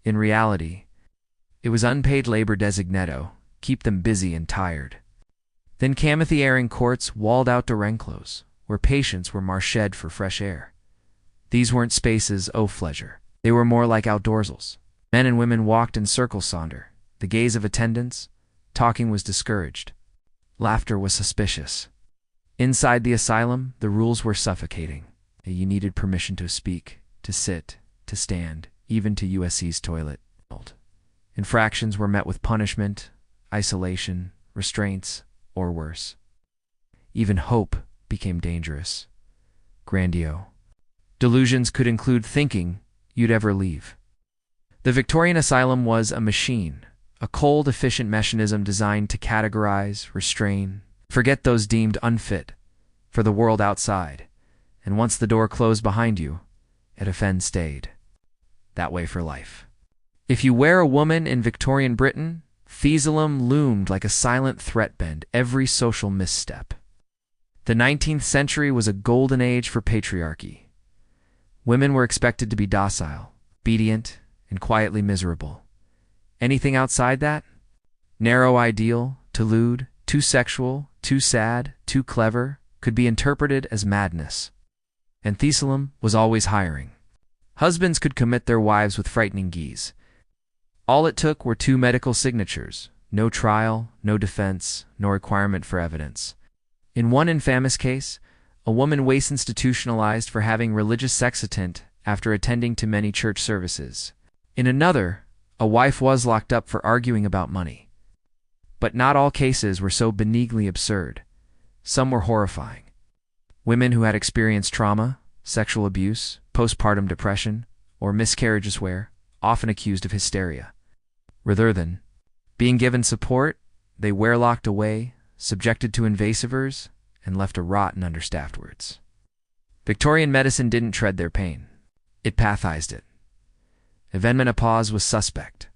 In reality, it was unpaid labor designato, keep them busy and tired. Then came the airing courts, walled out enclosures, where patients were marched for fresh air. These weren't spaces of pleasure. They were more like outdoorsals. Men and women walked in circles sonder. The gaze of attendants, talking was discouraged. Laughter was suspicious. Inside the asylum, the rules were suffocating. You needed permission to speak, to sit, to stand, even to USC's toilet. Infractions were met with punishment, isolation, restraints, or worse. Even hope became dangerous. Grandiose. Delusions could include thinking you'd ever leave. The Victorian asylum was a machine, a cold, efficient mechanism designed to categorize, restrain, forget those deemed unfit for the world outside, and once the door closed behind you, it often stayed that way for life. If you were a woman in Victorian Britain, Thesalum loomed like a silent threat bend every social misstep. The 19th century was a golden age for patriarchy. Women were expected to be docile, obedient, and quietly miserable. Anything outside that? Narrow ideal, too lewd, too sexual, too sad, too clever, could be interpreted as madness. and Thessalim was always hiring. Husbands could commit their wives with frightening ease. All it took were 2 medical signatures, no trial, no defense, no requirement for evidence. In one infamous case, a woman was institutionalized for having religious sextant after attending too many church services. In another, a wife was locked up for arguing about money. But not all cases were so benignly absurd. Some were horrifying. Women who had experienced trauma, sexual abuse, postpartum depression, or miscarriages were often accused of hysteria. Rather than being given support, they were locked away, subjected to invasivers, and left to rot in understaffed wards. Victorian medicine didn't tread their pain. It pathized it. Menopause was suspect.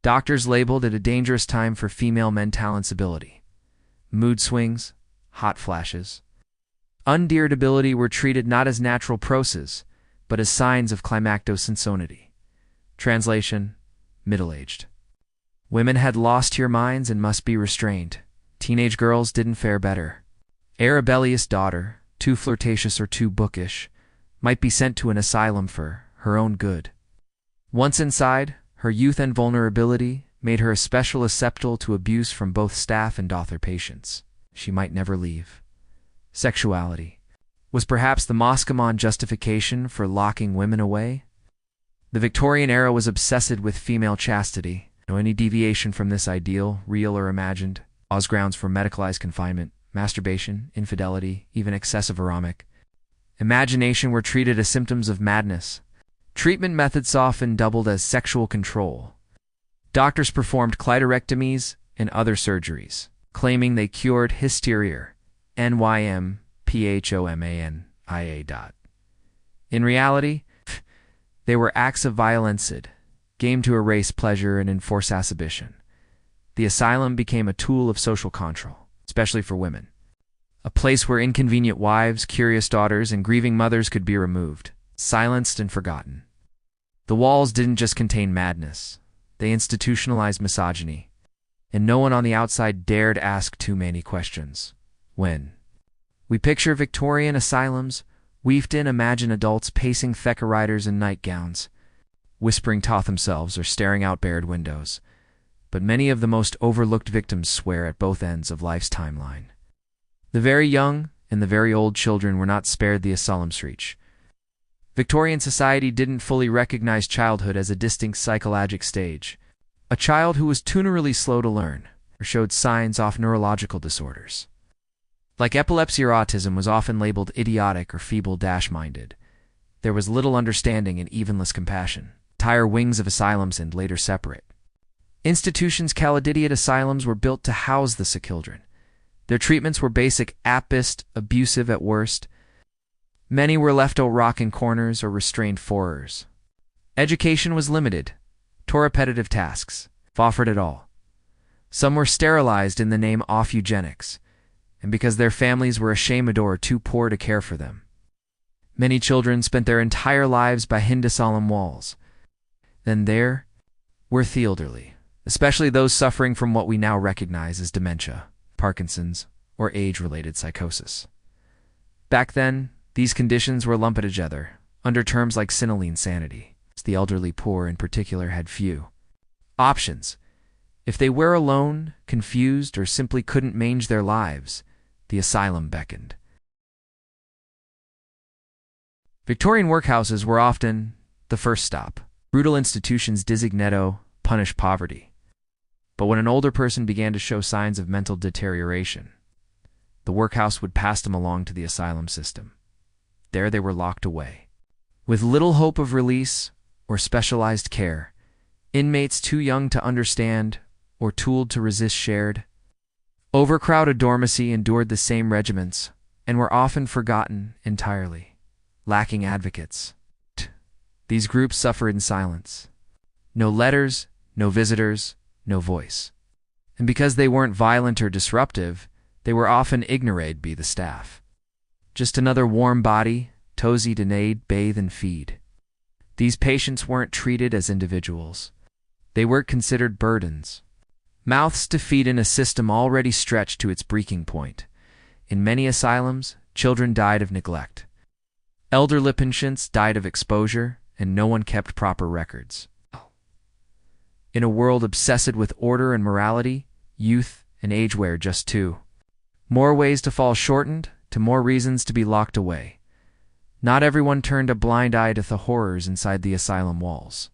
Doctors labeled it a dangerous time for female mental instability. Mood swings, hot flashes. Undisturbed were treated not as natural process, but as signs of climactosensorinity. Translation: middle-aged. Women had lost your minds and must be restrained. Teenage girls didn't fare better. A rebellious daughter, too flirtatious or too bookish, might be sent to an asylum for her own good. Once inside, her youth and vulnerability made her especially susceptible to abuse from both staff and author patients. She might never leave. Sexuality was perhaps the Moscow justification for locking women away. The Victorian era was obsessed with female chastity. Any deviation from this ideal, real or imagined, caused grounds for medicalized confinement, masturbation, infidelity, even excessive erotic imagination were treated as symptoms of madness. Treatment methods often doubled as sexual control. Doctors performed clitorectomies and other surgeries, claiming they cured hysteria, NYMPHOMANIA. In reality, they were acts of violence, game to erase pleasure and enforce exhibition. The asylum became a tool of social control, especially for women. A place where inconvenient wives, curious daughters, and grieving mothers could be removed, silenced and forgotten. The walls didn't just contain madness. They institutionalized misogyny. And no one on the outside dared ask too many questions. When we picture Victorian asylums, we often imagine adults pacing Theka riders in nightgowns, whispering to themselves or staring out barred windows. But many of the most overlooked victims swear at both ends of life's timeline. The very young and the very old children were not spared the asylum's reach. Victorian society didn't fully recognize childhood as a distinct psychologic stage. A child who was tunarily slow to learn or showed signs of neurological disorders, like epilepsy or autism, was often labeled idiotic or feeble-minded. There was little understanding and even less compassion. Entire wings of asylums and later separate institutions called idiot asylums were built to house the sick children. Their treatments were basic at best, abusive at worst. Many were left to rock in corners or restrained forers. Education was limited to repetitive tasks, if offered at all. Some were sterilized in the name of eugenics, and because their families were ashamed or too poor to care for them. Many children spent their entire lives behind asylum walls. Then there were the elderly, especially those suffering from what we now recognize as dementia, Parkinson's, or age-related psychosis. Back then, these conditions were lumped together under terms like senile insanity. The elderly poor in particular had few options. If they were alone, confused, or simply couldn't manage their lives, the asylum beckoned. Victorian workhouses were often the first stop. Brutal institutions designed punish poverty. But when an older person began to show signs of mental deterioration, the workhouse would pass them along to the asylum system. There they were locked away. With little hope of release or specialized care, inmates too young to understand or tooled to resist shared. Overcrowded dormancy endured the same regiments and were often forgotten entirely, lacking advocates. These groups suffered in silence. No letters, no visitors, no voice. And because they weren't violent or disruptive, they were often ignored by the staff. Just another warm body, tozy denade, bathe and feed. These patients weren't treated as individuals. They were considered burdens. Mouths to feed in a system already stretched to its breaking point. In many asylums, children died of neglect. Elderly patients died of exposure, and no one kept proper records. In a world obsessed with order and morality, youth and age were just two. More ways to fall shortened, to more reasons to be locked away. Not everyone turned a blind eye to the horrors inside the asylum walls.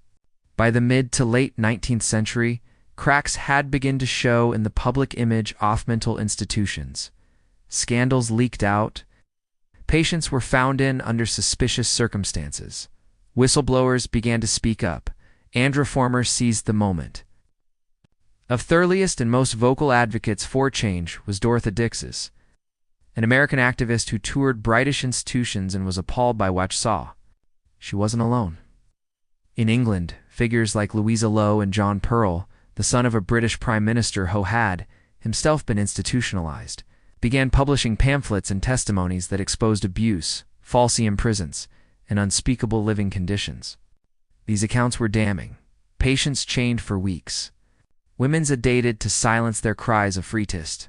By the mid to late 19th century, cracks had begun to show in the public image of mental institutions. Scandals leaked out. Patients were found in under suspicious circumstances. Whistleblowers began to speak up, and reformers seized the moment. Of the earliest and most vocal advocates for change was Dorothy Dix's, an American activist who toured British institutions and was appalled by what she saw. She wasn't alone. In England, figures like Louisa Lowe and John Pearl, the son of a British Prime Minister who had himself been institutionalized, began publishing pamphlets and testimonies that exposed abuse, false imprisons, and unspeakable living conditions. These accounts were damning. Patients chained for weeks. Women sedated to silence their cries of freetist.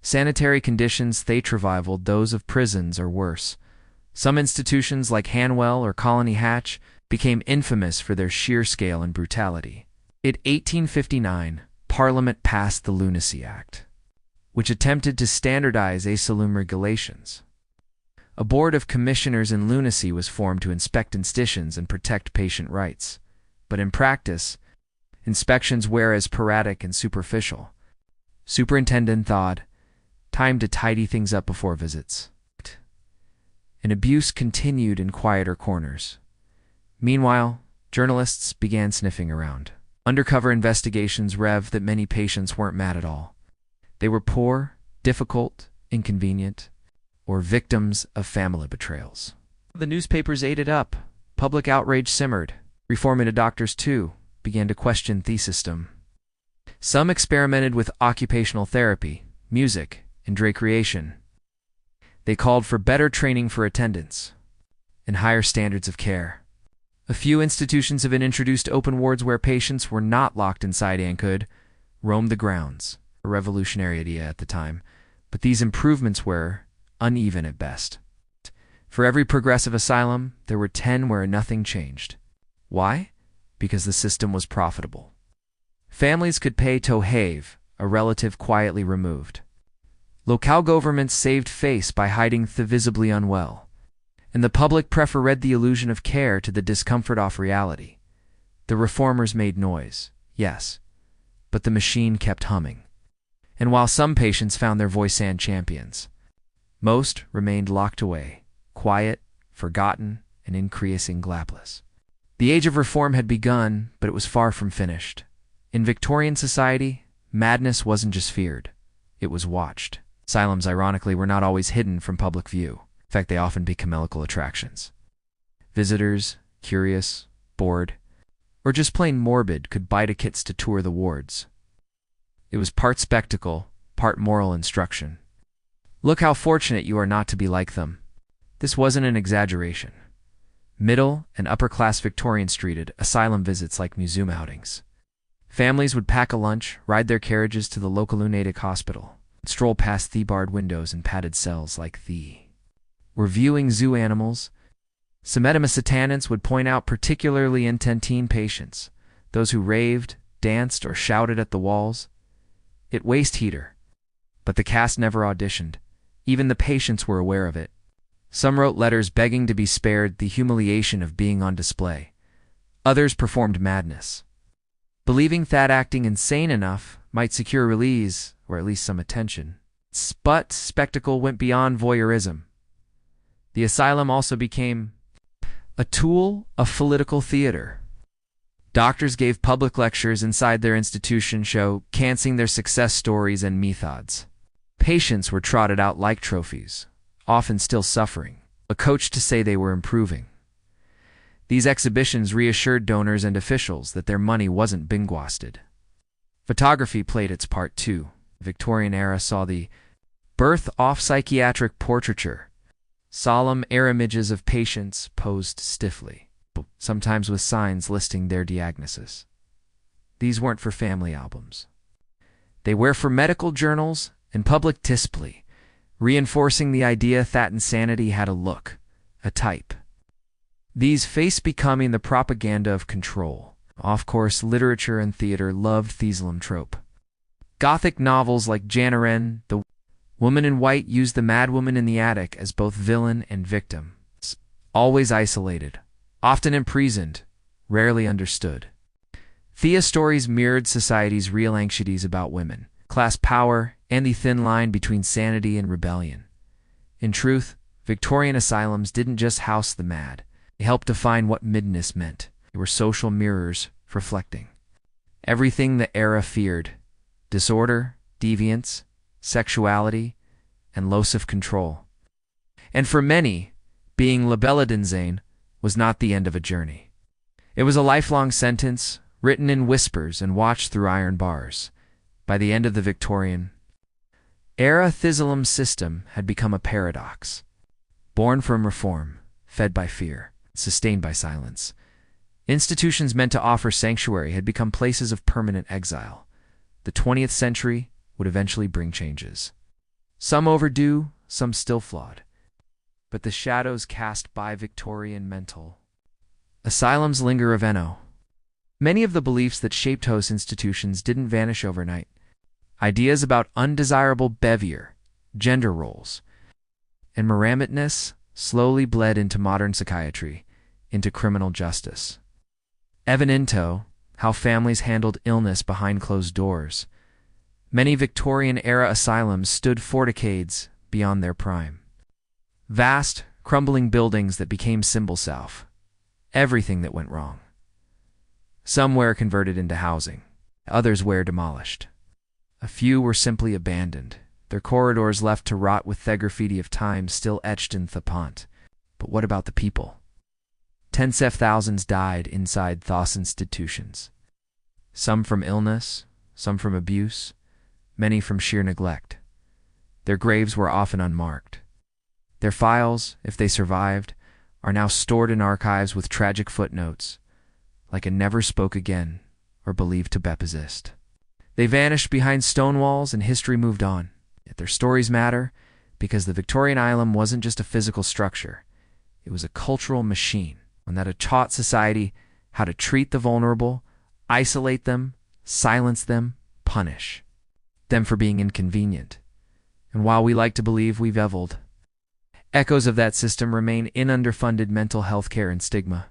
Sanitary conditions that rivaled those of prisons or worse. Some institutions like Hanwell or Colony Hatch became infamous for their sheer scale and brutality. In 1859, Parliament passed the Lunacy Act, which attempted to standardize asylum regulations. A board of commissioners in lunacy was formed to inspect institutions and protect patient rights. But in practice, inspections were as sporadic and superficial. Superintendent thought, time to tidy things up before visits. And abuse continued in quieter corners. Meanwhile, journalists began sniffing around. Undercover investigations revealed that many patients weren't mad at all. They were poor, difficult, inconvenient, or victims of family betrayals. The newspapers ate it up. Public outrage simmered. Reformative doctors, too, began to question the system. Some experimented with occupational therapy, music, and recreation. They called for better training for attendants and higher standards of care. A few institutions have introduced open wards where patients were not locked inside and could roam the grounds, a revolutionary idea at the time, but these improvements were uneven at best. For every progressive asylum, there were 10 where nothing changed. Why? Because the system was profitable. Families could pay to have a relative quietly removed. Local governments saved face by hiding the visibly unwell, and the public preferred the illusion of care to the discomfort of reality. The reformers made noise, yes, but the machine kept humming. And while some patients found their voice and champions, most remained locked away, quiet, forgotten, and increasing glapless. The age of reform had begun, but it was far from finished. In Victorian society, madness wasn't just feared, it was watched. Asylums, ironically, were not always hidden from public view. In fact, they often became chemical attractions. Visitors, curious, bored, or just plain morbid, could buy tickets to tour the wards. It was part spectacle, part moral instruction. Look how fortunate you are not to be like them. This wasn't an exaggeration. Middle and upper-class Victorians treated asylum visits like museum outings. Families would pack a lunch, ride their carriages to the local lunatic hospital, and stroll past the barred windows and padded cells like the were viewing zoo animals. Some attendants would point out particularly intent patients, those who raved, danced, or shouted at the walls. It waste heater. But the cast never auditioned. Even the patients were aware of it. Some wrote letters begging to be spared the humiliation of being on display. Others performed madness, believing that acting insane enough might secure release, or at least some attention. But spectacle went beyond voyeurism. The asylum also became a tool of political theater. Doctors gave public lectures inside their institution showcasing their success stories and methods. Patients were trotted out like trophies, often still suffering, a coach to say they were improving. These exhibitions reassured donors and officials that their money wasn't being wasted. Photography played its part too. The Victorian era saw the birth of psychiatric portraiture, solemn air images of patients posed stiffly, sometimes with signs listing their diagnosis. These weren't for family albums. They were for medical journals and public display, reinforcing the idea that insanity had a look, a type. These faced becoming the propaganda of control. Off-course literature and theater loved Thessalem trope. Gothic novels like Janiren, the woman in white, used the madwoman in the attic as both villain and victim. Always isolated, often imprisoned, rarely understood. Thea stories mirrored society's real anxieties about women, class power, and the thin line between sanity and rebellion. In truth, Victorian asylums didn't just house the mad. They helped define what midness meant. They were social mirrors reflecting everything the era feared: disorder, deviance, sexuality, and loss of control. And for many, being Libellendinsane was not the end of a journey. It was a lifelong sentence, written in whispers and watched through iron bars. By the end of the Victorian era, Thessalem system had become a paradox. Born from reform, fed by fear, sustained by silence. Institutions meant to offer sanctuary had become places of permanent exile. The 20th century would eventually bring changes. Some overdue, some still flawed. But the shadows cast by Victorian mental asylums linger of Eno. Many of the beliefs that shaped host institutions didn't vanish overnight. Ideas about undesirable behavior, gender roles, and maramoutness slowly bled into modern psychiatry, into criminal justice. Even into how families handled illness behind closed doors. Many Victorian-era asylums stood for decades beyond their prime. Vast, crumbling buildings that became symbol self. Everything that went wrong. Some were converted into housing. Others were demolished. A few were simply abandoned, their corridors left to rot with the graffiti of time still etched in the pont. But what about the people? Tens of thousands died inside those institutions. Some from illness, some from abuse, many from sheer neglect. Their graves were often unmarked. Their files, if they survived, are now stored in archives with tragic footnotes, like a never spoke again or believed to exist. They vanished behind stone walls and history moved on. Yet their stories matter because the Victorian asylum wasn't just a physical structure. It was a cultural machine, one that had taught society how to treat the vulnerable, isolate them, silence them, punish them for being inconvenient. And while we like to believe we've evolved, echoes of that system remain in underfunded mental health care and stigma.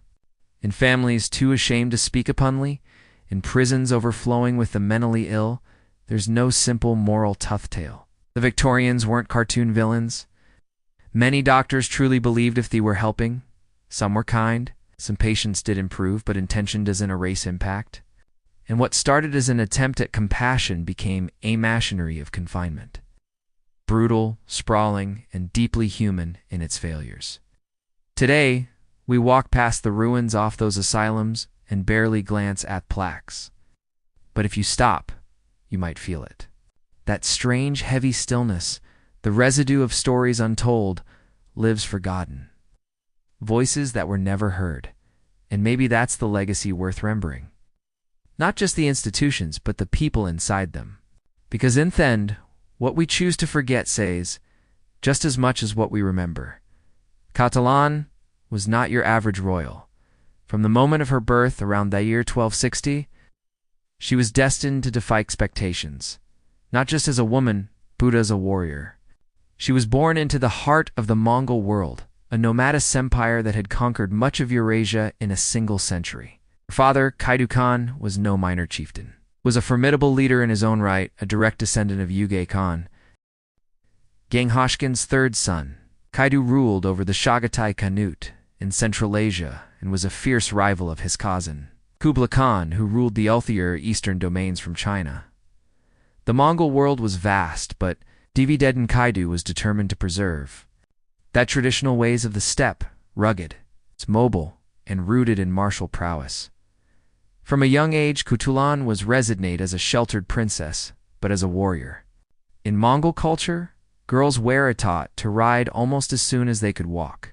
In families too ashamed to speak openly, in prisons overflowing with the mentally ill, there's no simple moral tough tale. The Victorians weren't cartoon villains. Many doctors truly believed if they were helping. Some were kind. Some patients did improve, but intention doesn't erase impact. And what started as an attempt at compassion became a machinery of confinement. Brutal, sprawling, and deeply human in its failures. Today, we walk past the ruins off those asylums and barely glance at plaques. But if you stop, you might feel it. That strange, heavy stillness, the residue of stories untold, lives forgotten. Voices that were never heard. And maybe that's the legacy worth remembering. Not just the institutions, but the people inside them. Because in the end, what we choose to forget says just as much as what we remember. Catalan was not your average royal. From the moment of her birth around the year 1260, she was destined to defy expectations. Not just as a woman, but as a warrior. She was born into the heart of the Mongol world, a nomadist empire that had conquered much of Eurasia in a single century. Her father, Kaidu Khan, was no minor chieftain. Was a formidable leader in his own right, a direct descendant of Yuge Khan. Genghishkhan's third son, Kaidu ruled over the Chagatai Khanate in Central Asia and was a fierce rival of his cousin, Kublai Khan, who ruled the healthier eastern domains from China. The Mongol world was vast, but Devideden Kaidu was determined to preserve that traditional ways of the steppe, rugged, mobile, and rooted in martial prowess. From a young age, Kutulan was resignate as a sheltered princess, but as a warrior. In Mongol culture, girls were taught to ride almost as soon as they could walk.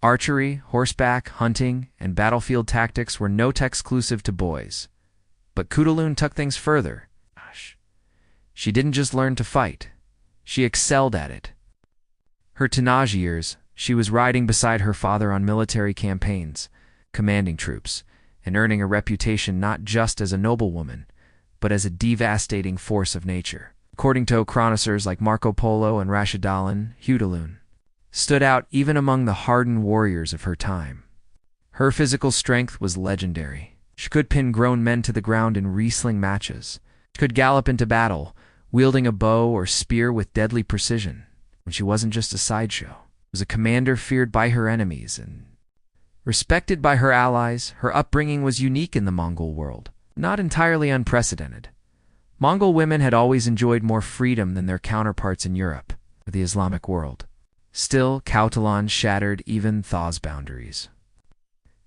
Archery, horseback, hunting, and battlefield tactics were not exclusive to boys. But Kutulan took things further. She didn't just learn to fight. She excelled at it. Her teenage years, She was riding beside her father on military campaigns, commanding troops, and earning a reputation not just as a noblewoman, but as a devastating force of nature. According to chroniclers like Marco Polo and Rashidalan, Hudalun stood out even among the hardened warriors of her time. Her physical strength was legendary. She could pin grown men to the ground in wrestling matches, could gallop into battle, wielding a bow or spear with deadly precision. When she wasn't just a sideshow, was a commander feared by her enemies and respected by her allies. Her upbringing was unique in the Mongol world, not entirely unprecedented. Mongol women had always enjoyed more freedom than their counterparts in Europe or the Islamic world. Still, Kautolan shattered even Thaw's boundaries.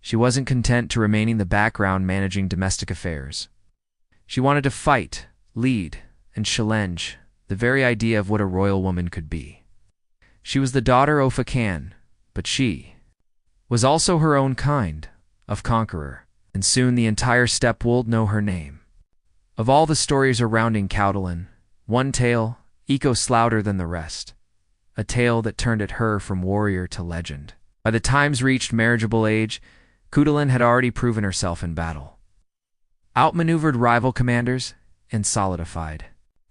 She wasn't content to remain in the background managing domestic affairs. She wanted to fight, lead, and challenge the very idea of what a royal woman could be. She was the daughter of Khan, but she was also her own kind of conqueror, and soon the entire steppe would know her name. Of all the stories surrounding Kautolan, one tale echoes louder than the rest, a tale that turned at her from warrior to legend. By the times reached marriageable age, Kautolan had already proven herself in battle, outmaneuvered rival commanders, and solidified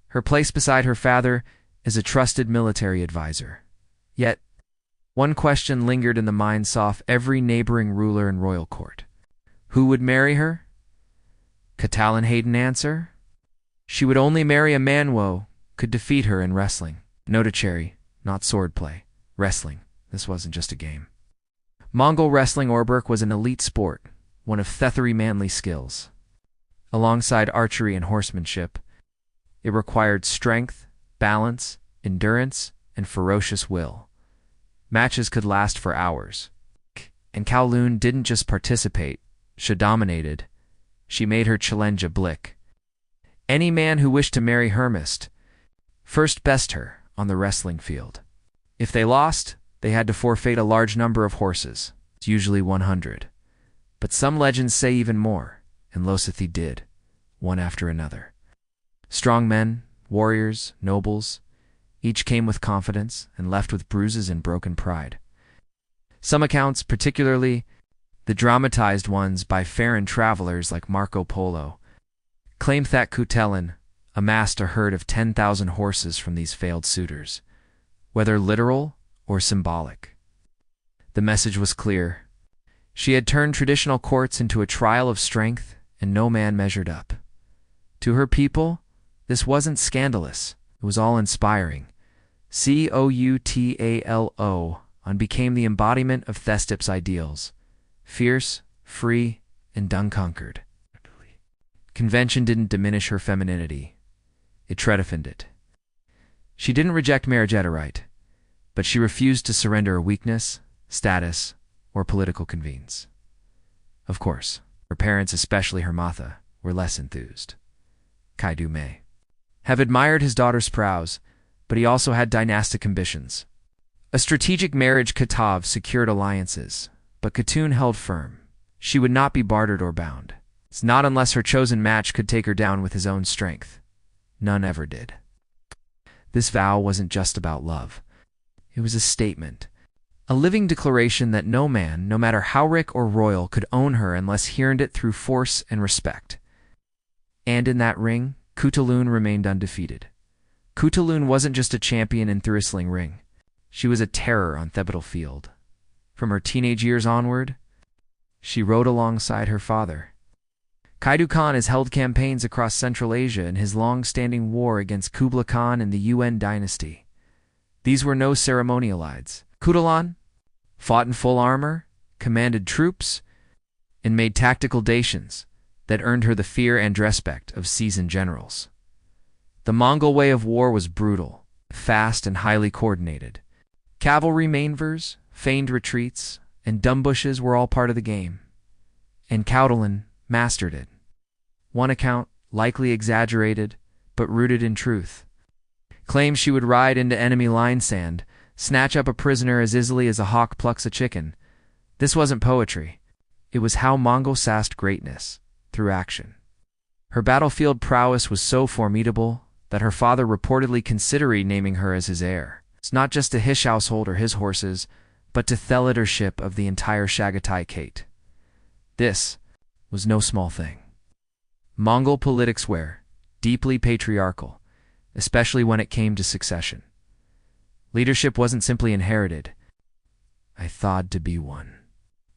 her place beside her father as a trusted military advisor. Yet, one question lingered in the minds of every neighboring ruler and royal court. Who would marry her? Catalan Hayden answer? She would only marry a man who could defeat her in wrestling. Note a cherry, not swordplay. Wrestling. This wasn't just a game. Mongol wrestling Orberk was an elite sport, one of Thethery manly skills. Alongside archery and horsemanship, it required strength, balance, endurance, and ferocious will. Matches could last for hours. And Kowloon didn't just participate, she dominated. She made her challenge a blick. Any man who wished to marry her must first best her on the wrestling field. If they lost, they had to forfeit a large number of horses, usually 100. But some legends say even more, and Losethi did, one after another. Strong men, warriors, nobles, each came with confidence and left with bruises and broken pride. Some accounts, particularly the dramatized ones by foreign travelers like Marco Polo, claim that Kautolan amassed a herd of 10,000 horses from these failed suitors, whether literal or symbolic. The message was clear. She had turned traditional courts into a trial of strength, and no man measured up. To her people, this wasn't scandalous. It was all-inspiring. Coutalo became the embodiment of Thestip's ideals. Fierce, free, and unconquered. Convention didn't diminish her femininity. It tredefined it. She didn't reject marriage outright, but she refused to surrender her weakness, status, or political convenience. Of course, her parents, especially her Matha, were less enthused. Kaidu may have admired his daughter's prowess, but he also had dynastic ambitions. A strategic marriage Katav secured alliances, but Khatun held firm. She would not be bartered or bound. It's not unless her chosen match could take her down with his own strength. None ever did. This vow wasn't just about love. It was a statement, a living declaration that no man, no matter how rich or royal, could own her unless he earned it through force and respect. And in that ring, Kautolan remained undefeated. Kautolan wasn't just a champion in the wrestling ring. She was a terror on the battlefield. From her teenage years onward, she rode alongside her father. Kaidu Khan has held campaigns across Central Asia in his long-standing war against Kublai Khan and the Yuan dynasty. These were no ceremonialides. Kautolan fought in full armor, commanded troops, and made tactical dations that earned her the fear and respect of seasoned generals. The Mongol way of war was brutal, fast, and highly coordinated. Cavalry maneuvers, feigned retreats, and ambushes were all part of the game. And Kautolan mastered it. One account, likely exaggerated, but rooted in truth, claims she would ride into enemy line sand, snatch up a prisoner as easily as a hawk plucks a chicken. This wasn't poetry. It was how Mongol sassed greatness, through action. Her battlefield prowess was so formidable that her father reportedly considered naming her as his heir. It's not just to his household or his horses, but to theleadership of the entire Chagatai Kate. This was no small thing. Mongol politics were deeply patriarchal, especially when it came to succession. Leadership wasn't simply inherited. I thought to be one.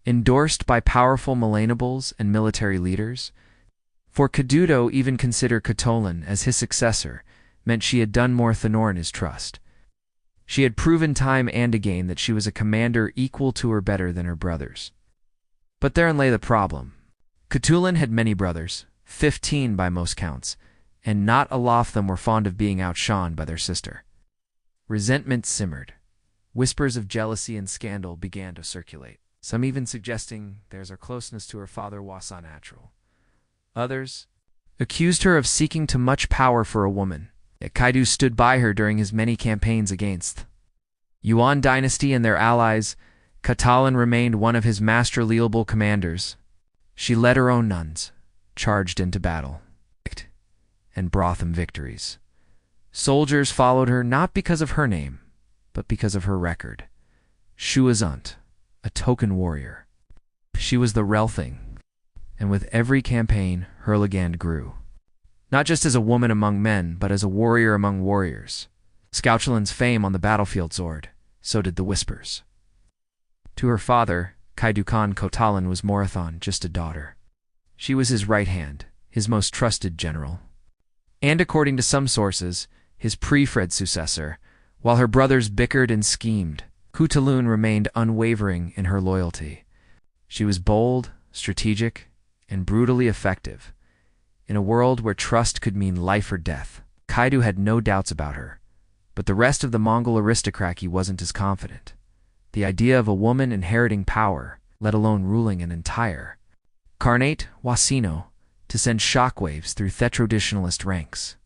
Endorsed by powerful Melanables and military leaders, for Cadudo even consider Catolan as his successor meant she had done more than earn his trust. She had proven time and again that she was a commander equal to or better than her brothers. But therein lay the problem. Catulan had many brothers, 15 by most counts, and not a lot of them were fond of being outshone by their sister. Resentment simmered. Whispers of jealousy and scandal began to circulate, some even suggesting there's her closeness to her father was unnatural. Others accused her of seeking too much power for a woman, yet Kaidu stood by her during his many campaigns against Yuan dynasty and their allies. Catalan remained one of his master-lealable commanders. She led her own nuns, charged into battle, and brought them victories. Soldiers followed her not because of her name, but because of her record. Shuazunt, a token warrior. She was the real thing, and with every campaign, her legend grew. Not just as a woman among men, but as a warrior among warriors. Scouchalan's fame on the battlefield soared, so did the whispers. To her father, Kaidu Khan Kotalan was Morathon just a daughter. She was his right hand, his most trusted general. And according to some sources, his pre-Fred successor, while her brothers bickered and schemed, Kutalun remained unwavering in her loyalty. She was bold, strategic, and brutally effective. In a world where trust could mean life or death, Kaidu had no doubts about her. But the rest of the Mongol aristocracy wasn't as confident. The idea of a woman inheriting power, let alone ruling an entire Khanate Wasino, to send shockwaves through the traditionalist ranks.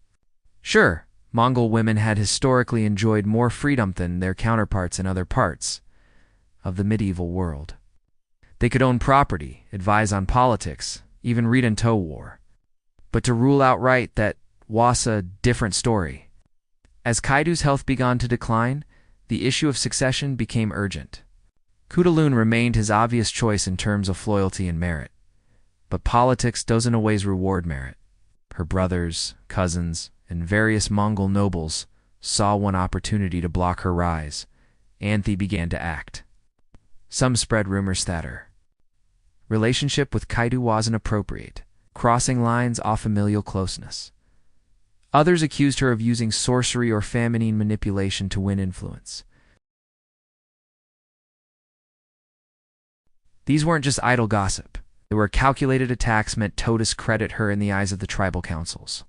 Sure, Mongol women had historically enjoyed more freedom than their counterparts in other parts of the medieval world. They could own property, advise on politics, even read and tow war. But to rule outright that was a different story. As Kaidu's health began to decline, the issue of succession became urgent. Kutalun remained his obvious choice in terms of loyalty and merit. But politics doesn't always reward merit. Her brothers, cousins, and various Mongol nobles saw one opportunity to block her rise, and they began to act. Some spread rumors that her relationship with Kaidu wasn't appropriate, crossing lines of familial closeness. Others accused her of using sorcery or feminine manipulation to win influence. These weren't just idle gossip. They were calculated attacks meant to discredit her in the eyes of the tribal councils.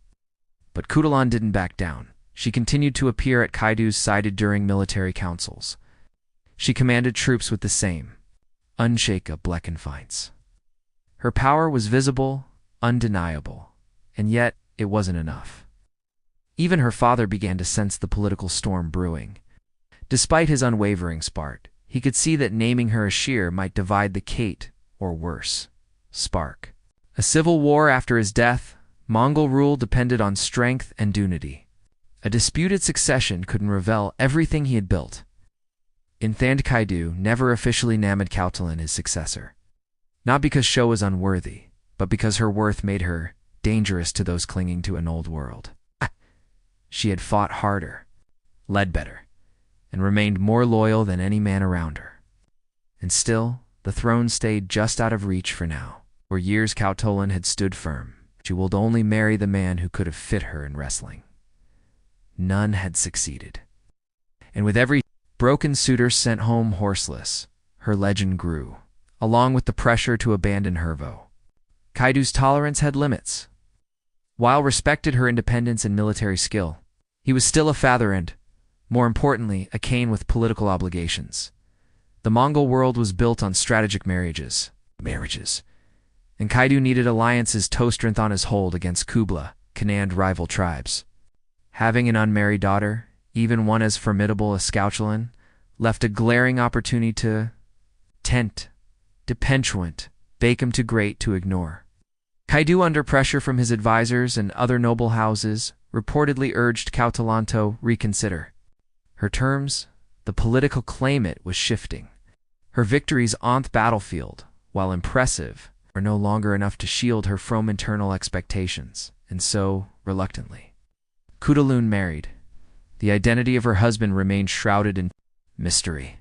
But Kutalun didn't back down. She continued to appear at Kaidu's side during military councils. She commanded troops with the same unshakable Bleckenfeints. Her power was visible, undeniable, and yet it wasn't enough. Even her father began to sense the political storm brewing. Despite his unwavering spark, he could see that naming her Ashir might divide the Kate, or worse, spark. A civil war after his death, Mongol rule depended on strength and unity. A disputed succession couldn't reveal everything he had built. Inthand Kaidu never officially named Kautalin his successor. Not because Sho was unworthy, but because her worth made her dangerous to those clinging to an old world. She had fought harder, led better, and remained more loyal than any man around her. And still, the throne stayed just out of reach for now. For years Kautalin had stood firm. She would only marry the man who could have fit her in wrestling. None had succeeded. And with every broken suitor sent home horseless, her legend grew, along with the pressure to abandon Hervo. Kaidu's tolerance had limits. While respected her independence and military skill, he was still a father and, more importantly, a Kane with political obligations. The Mongol world was built on strategic marriages, and Kaidu needed alliances to strengthen his hold against Kubla, Canaan rival tribes. Having an unmarried daughter, even one as formidable as Scouchalan, left a glaring opportunity to tempt, depentuant, bake him too great to ignore. Kaidu, under pressure from his advisors and other noble houses, reportedly urged Kautalin to reconsider. Her terms, the political climate was shifting. Her victories on the battlefield, while impressive, were no longer enough to shield her from internal expectations, and so, reluctantly, Cuchulainn married. The identity of her husband remained shrouded in mystery.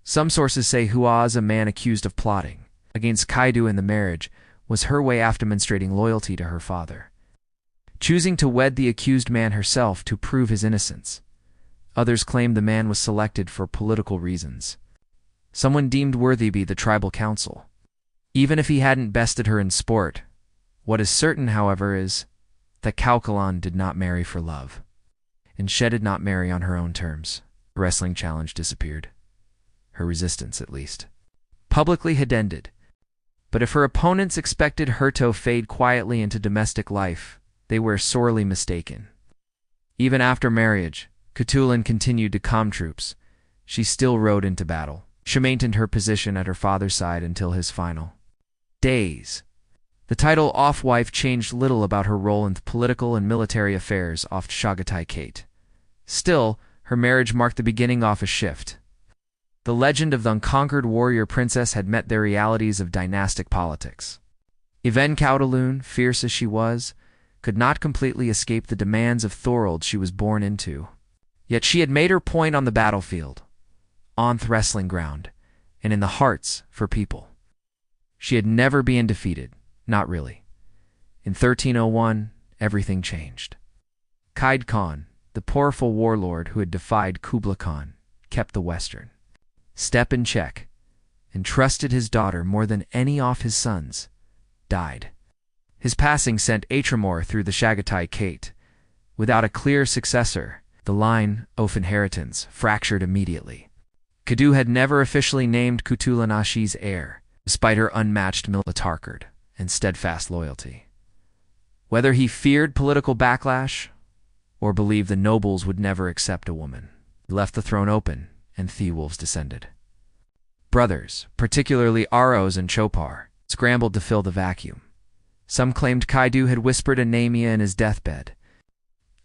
Some sources say Huaz, a man accused of plotting against Kaidu in the marriage, was her way of demonstrating loyalty to her father, choosing to wed the accused man herself to prove his innocence. Others claimed the man was selected for political reasons. Someone deemed worthy be the tribal council, even if he hadn't bested her in sport. What is certain, however, is that Cuchulainn did not marry for love, and she did not marry on her own terms. The wrestling challenge disappeared. Her resistance, at least, publicly had ended. But if her opponents expected her to fade quietly into domestic life, they were sorely mistaken. Even after marriage, Cuchulainn continued to calm troops. She still rode into battle. She maintained her position at her father's side until his final days. The title of wife changed little about her role in political and military affairs of Chagatai Kate. Still, her marriage marked the beginning of a shift. The legend of the unconquered warrior princess had met the realities of dynastic politics. Even Cuchulainn, fierce as she was, could not completely escape the demands of Thorold she was born into. Yet she had made her point on the battlefield, on the wrestling ground, and in the hearts for people. She had never been defeated, not really. In 1301, everything changed. Qaid Khan, the powerful warlord who had defied Kublai Khan, kept the western steppe in check, and trusted his daughter more than any of his sons, died. His passing sent Atramor through the Chagatai Kate. Without a clear successor, the line of inheritance fractured immediately. Kadu had never officially named Cuchulainn Ashi's heir, despite her unmatched military and steadfast loyalty. Whether he feared political backlash or believed the nobles would never accept a woman, he left the throne open, and Theowulf's descended. Brothers, particularly Aros and Chopar, scrambled to fill the vacuum. Some claimed Kaidu had whispered a Namia in his deathbed.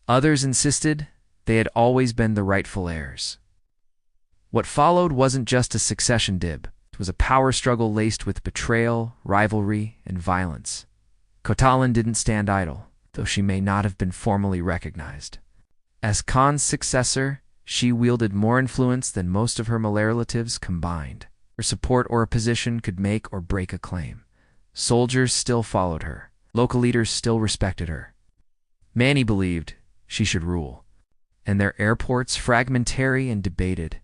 Others insisted they had always been the rightful heirs. What followed wasn't just a succession dib. It was a power struggle laced with betrayal, rivalry, and violence. Cuchulainn didn't stand idle, though she may not have been formally recognized. As Khan's successor, she wielded more influence than most of her relatives combined. Her support or opposition could make or break a claim. Soldiers still followed her. Local leaders still respected her. Many believed she should rule, and their airports fragmentary and debated.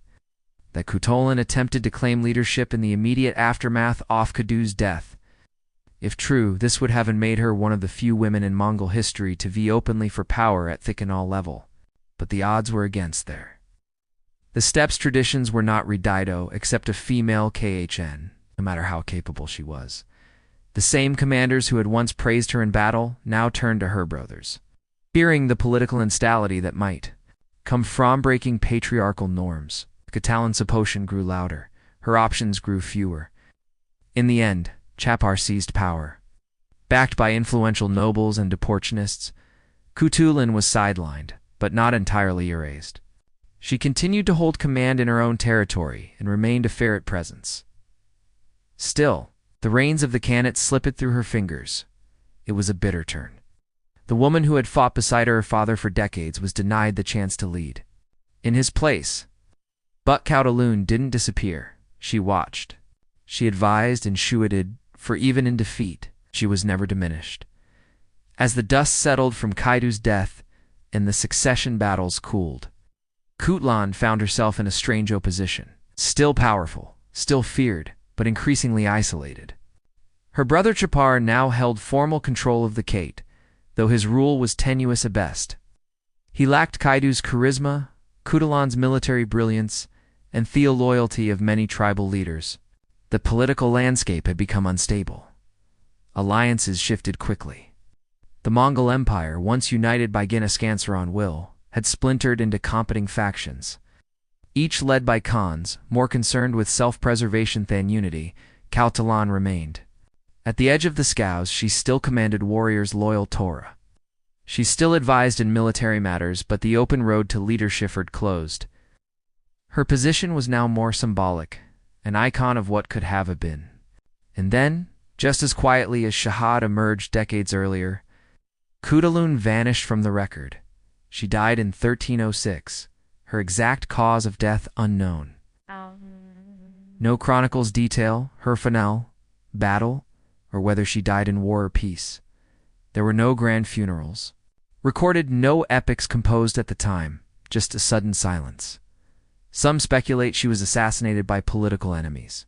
That Cuchulainn attempted to claim leadership in the immediate aftermath of Kadu's death. If true, this would have made her one of the few women in Mongol history to vie openly for power at Thickenall level. But the odds were against there. The steppe's traditions were not Ridido except a female KHN, no matter how capable she was. The same commanders who had once praised her in battle now turned to her brothers, fearing the political instability that might come from breaking patriarchal norms. Cuchulainn's opposition grew louder. Her options grew fewer. In the end, Chapar seized power. Backed by influential nobles and opportunists, Cuchulainn was sidelined, but not entirely erased. She continued to hold command in her own territory and remained a ferret presence. Still, the reins of the Khanate slipped through her fingers. It was a bitter turn. The woman who had fought beside her father for decades was denied the chance to lead. In his place, but Cuchulainn didn't disappear. She watched. She advised and stewarded, for even in defeat, she was never diminished. As the dust settled from Kaidu's death and the succession battles cooled, Cuchulainn found herself in a strange opposition. Still powerful, still feared, but increasingly isolated. Her brother Chapar now held formal control of the Kate, though his rule was tenuous at best. He lacked Kaidu's charisma, Cuchulainn's military brilliance, and the loyalty of many tribal leaders. The political landscape had become unstable. Alliances shifted quickly. The Mongol Empire, once united by Genghis will, had splintered into competing factions. Each led by Khans, more concerned with self-preservation than unity. Cuchulainn remained. At the edge of the scows, she still commanded warriors loyal to Torah. She still advised in military matters, but the open road to leadership had closed. Her position was now more symbolic, an icon of what could have been. And then, just as quietly as Shahad emerged decades earlier, Cutalun vanished from the record. She died in 1306, her exact cause of death unknown. No chronicles detail her finale, battle, or whether she died in war or peace. There were no grand funerals. Recorded no epics composed at the time, just a sudden silence. Some speculate she was assassinated by political enemies.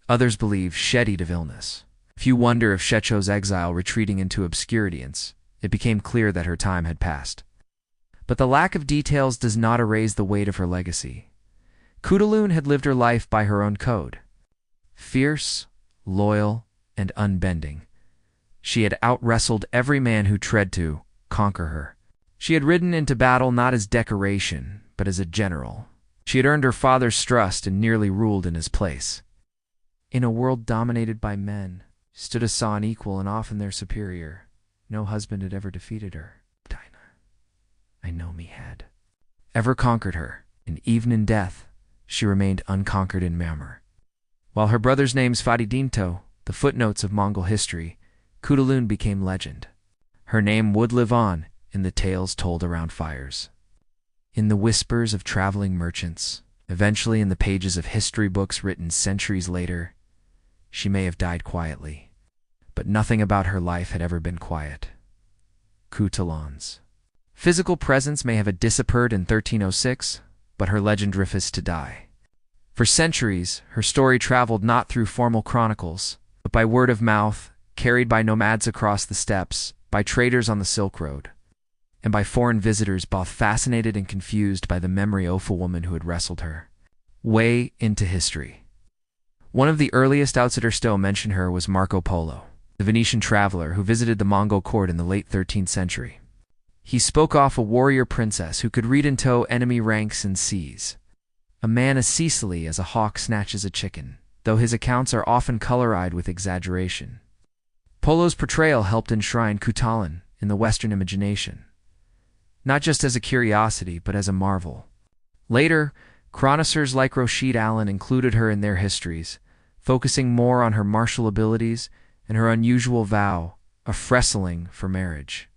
Others believe shedded of illness. Few wonder if Shecho's exile retreating into obscurity, it became clear that her time had passed. But the lack of details does not erase the weight of her legacy. Cutalun had lived her life by her own code. Fierce, loyal, and unbending. She had out-wrestled every man who tried to conquer her. She had ridden into battle not as decoration, but as a general. She had earned her father's trust and nearly ruled in his place. In a world dominated by men, stood as saw an equal and often their superior. No husband had ever defeated her. I know me had. Ever conquered her, and even in death, she remained unconquered in memory. While her brother's name's Fadidinto, the footnotes of Mongol history, Cutalun became legend. Her name would live on in the tales told around fires, in the whispers of traveling merchants, eventually in the pages of history books written centuries later. She may have died quietly, but nothing about her life had ever been quiet. Cutalun's physical presence may have disappeared in 1306, but her legend refused to die. For centuries, her story traveled not through formal chronicles, but by word of mouth, carried by nomads across the steppes, by traders on the Silk Road, and by foreign visitors both fascinated and confused by the memory of a woman who had wrestled her way into history. One of the earliest outsider to mention her was Marco Polo, the Venetian traveler who visited the Mongol court in the late 13th century. He spoke of a warrior princess who could read into enemy ranks and seas, a man as ceaselessly as a hawk snatches a chicken, though his accounts are often color-eyed with exaggeration. Polo's portrayal helped enshrine Cutalun in the Western imagination, not just as a curiosity, but as a marvel. Later, chroniclers like Rashid Allen included her in their histories, focusing more on her martial abilities and her unusual vow of wrestling for marriage.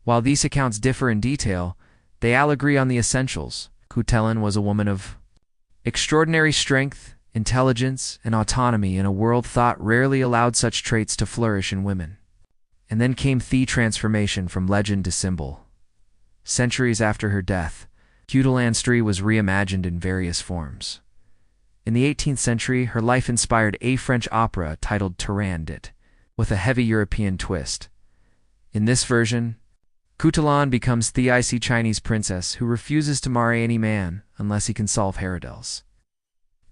While these accounts differ in detail, they all agree on the essentials. Cutalun was a woman of extraordinary strength, intelligence, and autonomy in a world thought rarely allowed such traits to flourish in women. And then came the transformation from legend to symbol. Centuries after her death, Cutalun's story was reimagined in various forms. In the 18th century, her life inspired a French opera titled Turandot, with a heavy European twist. In this version, Cutalun becomes the icy Chinese princess who refuses to marry any man unless he can solve Haradels.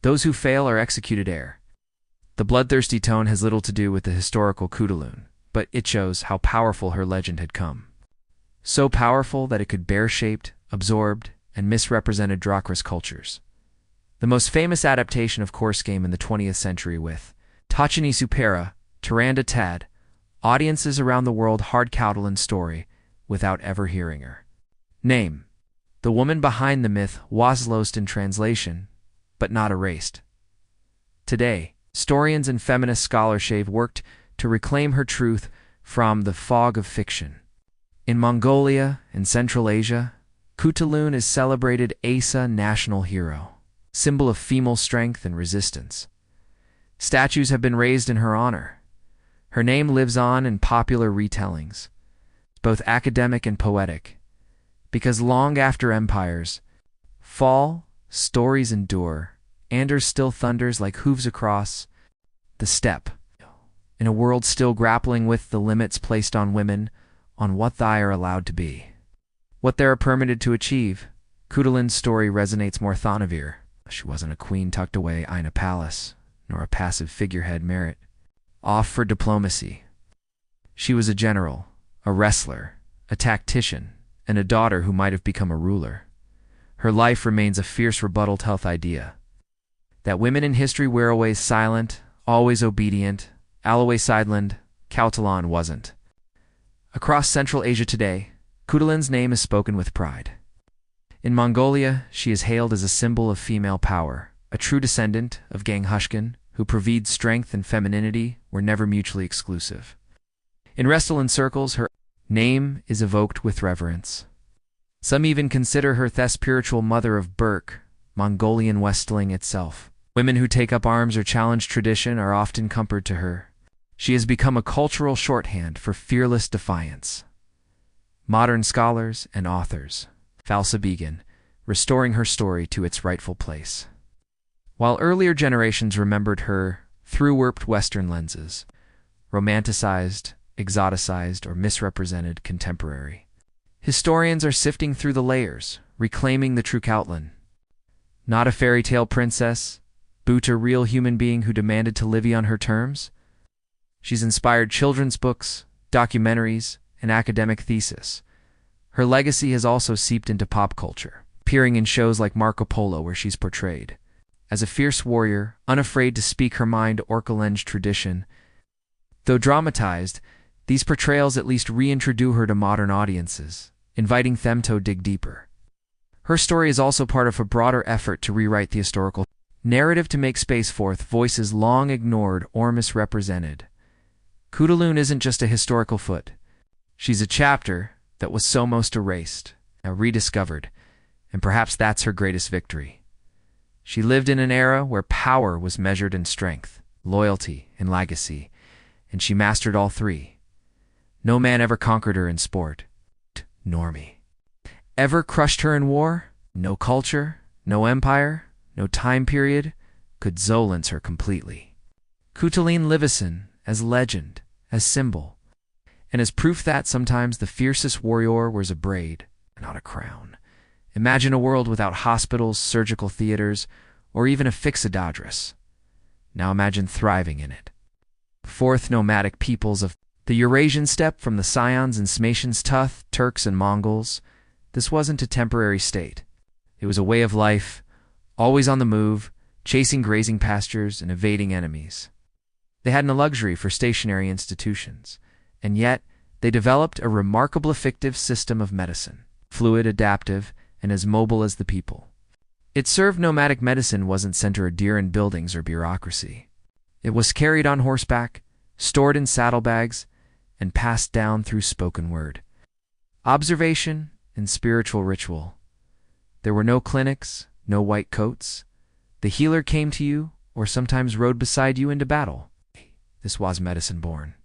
Those who fail are executed ere. The bloodthirsty tone has little to do with the historical Cutalun, but it shows how powerful her legend had come. So powerful that it could bear-shaped, absorbed, and misrepresented Drakris cultures. The most famous adaptation of course came in the 20th century with Tachini Supera, Turandot Tad, audiences around the world heard Cutalun's story without ever hearing her name. The woman behind the myth was lost in translation, but not erased. Today, historians and feminist scholars have worked to reclaim her truth from the fog of fiction. In Mongolia and Central Asia, Cutalun is celebrated as a national hero, symbol of female strength and resistance. Statues have been raised in her honor. Her name lives on in popular retellings, both academic and poetic, because long after empires fall, stories endure, and her still thunders like hooves across the steppe. In a world still grappling with the limits placed on women, on what they are allowed to be, what they are permitted to achieve, Cutalun's story resonates more Thanavir. She wasn't a queen tucked away in a palace, nor a passive figurehead merit, off for diplomacy. She was a general, a wrestler, a tactician, and a daughter who might have become a ruler. Her life remains a fierce rebuttal to health idea that women in history were always silent, always obedient, always sidelined. Cutalun wasn't. Across Central Asia today, Cutalun's name is spoken with pride. In Mongolia, she is hailed as a symbol of female power, a true descendant of Ganghushkin, who proved strength and femininity were never mutually exclusive. In Restylane circles, her name is evoked with reverence. Some even consider her the spiritual mother of Burke, Mongolian Westling itself. Women who take up arms or challenge tradition are often compared to her. She has become a cultural shorthand for fearless defiance. Modern scholars and authors falsified, restoring her story to its rightful place. While earlier generations remembered her through warped Western lenses, romanticized, exoticized, or misrepresented contemporary, historians are sifting through the layers, reclaiming the true outline. Not a fairy tale princess, but a real human being who demanded to live on her terms. She's inspired children's books, documentaries, and academic theses. Her legacy has also seeped into pop culture, appearing in shows like Marco Polo, where she's portrayed as a fierce warrior, unafraid to speak her mind or challenge tradition. Though dramatized, these portrayals at least reintroduce her to modern audiences, inviting them to dig deeper. Her story is also part of a broader effort to rewrite the historical narrative to make space for voices long ignored or misrepresented. Kudaloon isn't just a historical foot. She's a chapter that was so most erased, now rediscovered, and perhaps that's her greatest victory. She lived in an era where power was measured in strength, loyalty, and legacy, and she mastered all three. No man ever conquered her in sport, nor me. Ever crushed her in war? No culture, no empire, no time period could Zolance her completely. Kutaline Livison as legend, as symbol, and as proof that sometimes the fiercest warrior wears a braid, not a crown. Imagine a world without hospitals, surgical theaters, or even a fixodadress. Now imagine thriving in it. Fourth nomadic peoples of the Eurasian steppe, from the Scions and Smatians to Turks and Mongols. This wasn't a temporary state. It was a way of life, always on the move, chasing grazing pastures and evading enemies. They had no luxury for stationary institutions, and yet they developed a remarkable effective system of medicine, fluid, adaptive, and as mobile as the people. It served nomadic medicine wasn't centered in buildings or bureaucracy. It was carried on horseback, stored in saddlebags, and passed down through spoken word, observation, and spiritual ritual. There were no clinics, no white coats. The healer came to you, or sometimes rode beside you into battle. This was medicine born.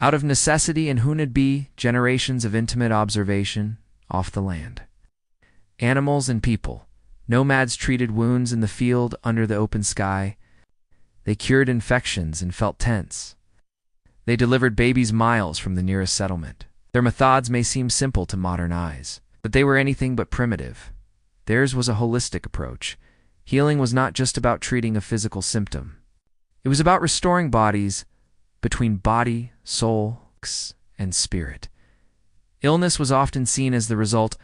Out of necessity and hunid be generations of intimate observation off the land. Animals and people. Nomads treated wounds in the field under the open sky. They cured infections and felt tense. They delivered babies miles from the nearest settlement. Their methods may seem simple to modern eyes, but they were anything but primitive. Theirs was a holistic approach. Healing was not just about treating a physical symptom. It was about restoring bodies between body, soul, and spirit. Illness was often seen as the result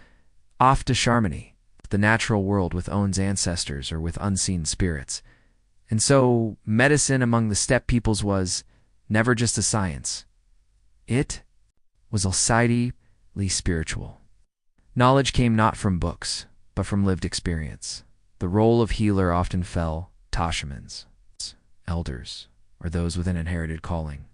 of disharmony, the natural world with own's ancestors or with unseen spirits. And so medicine among the steppe peoples was never just a science. It was alcidially spiritual. Knowledge came not from books, but from lived experience. The role of healer often fell to shamans, elders, or those with an inherited calling.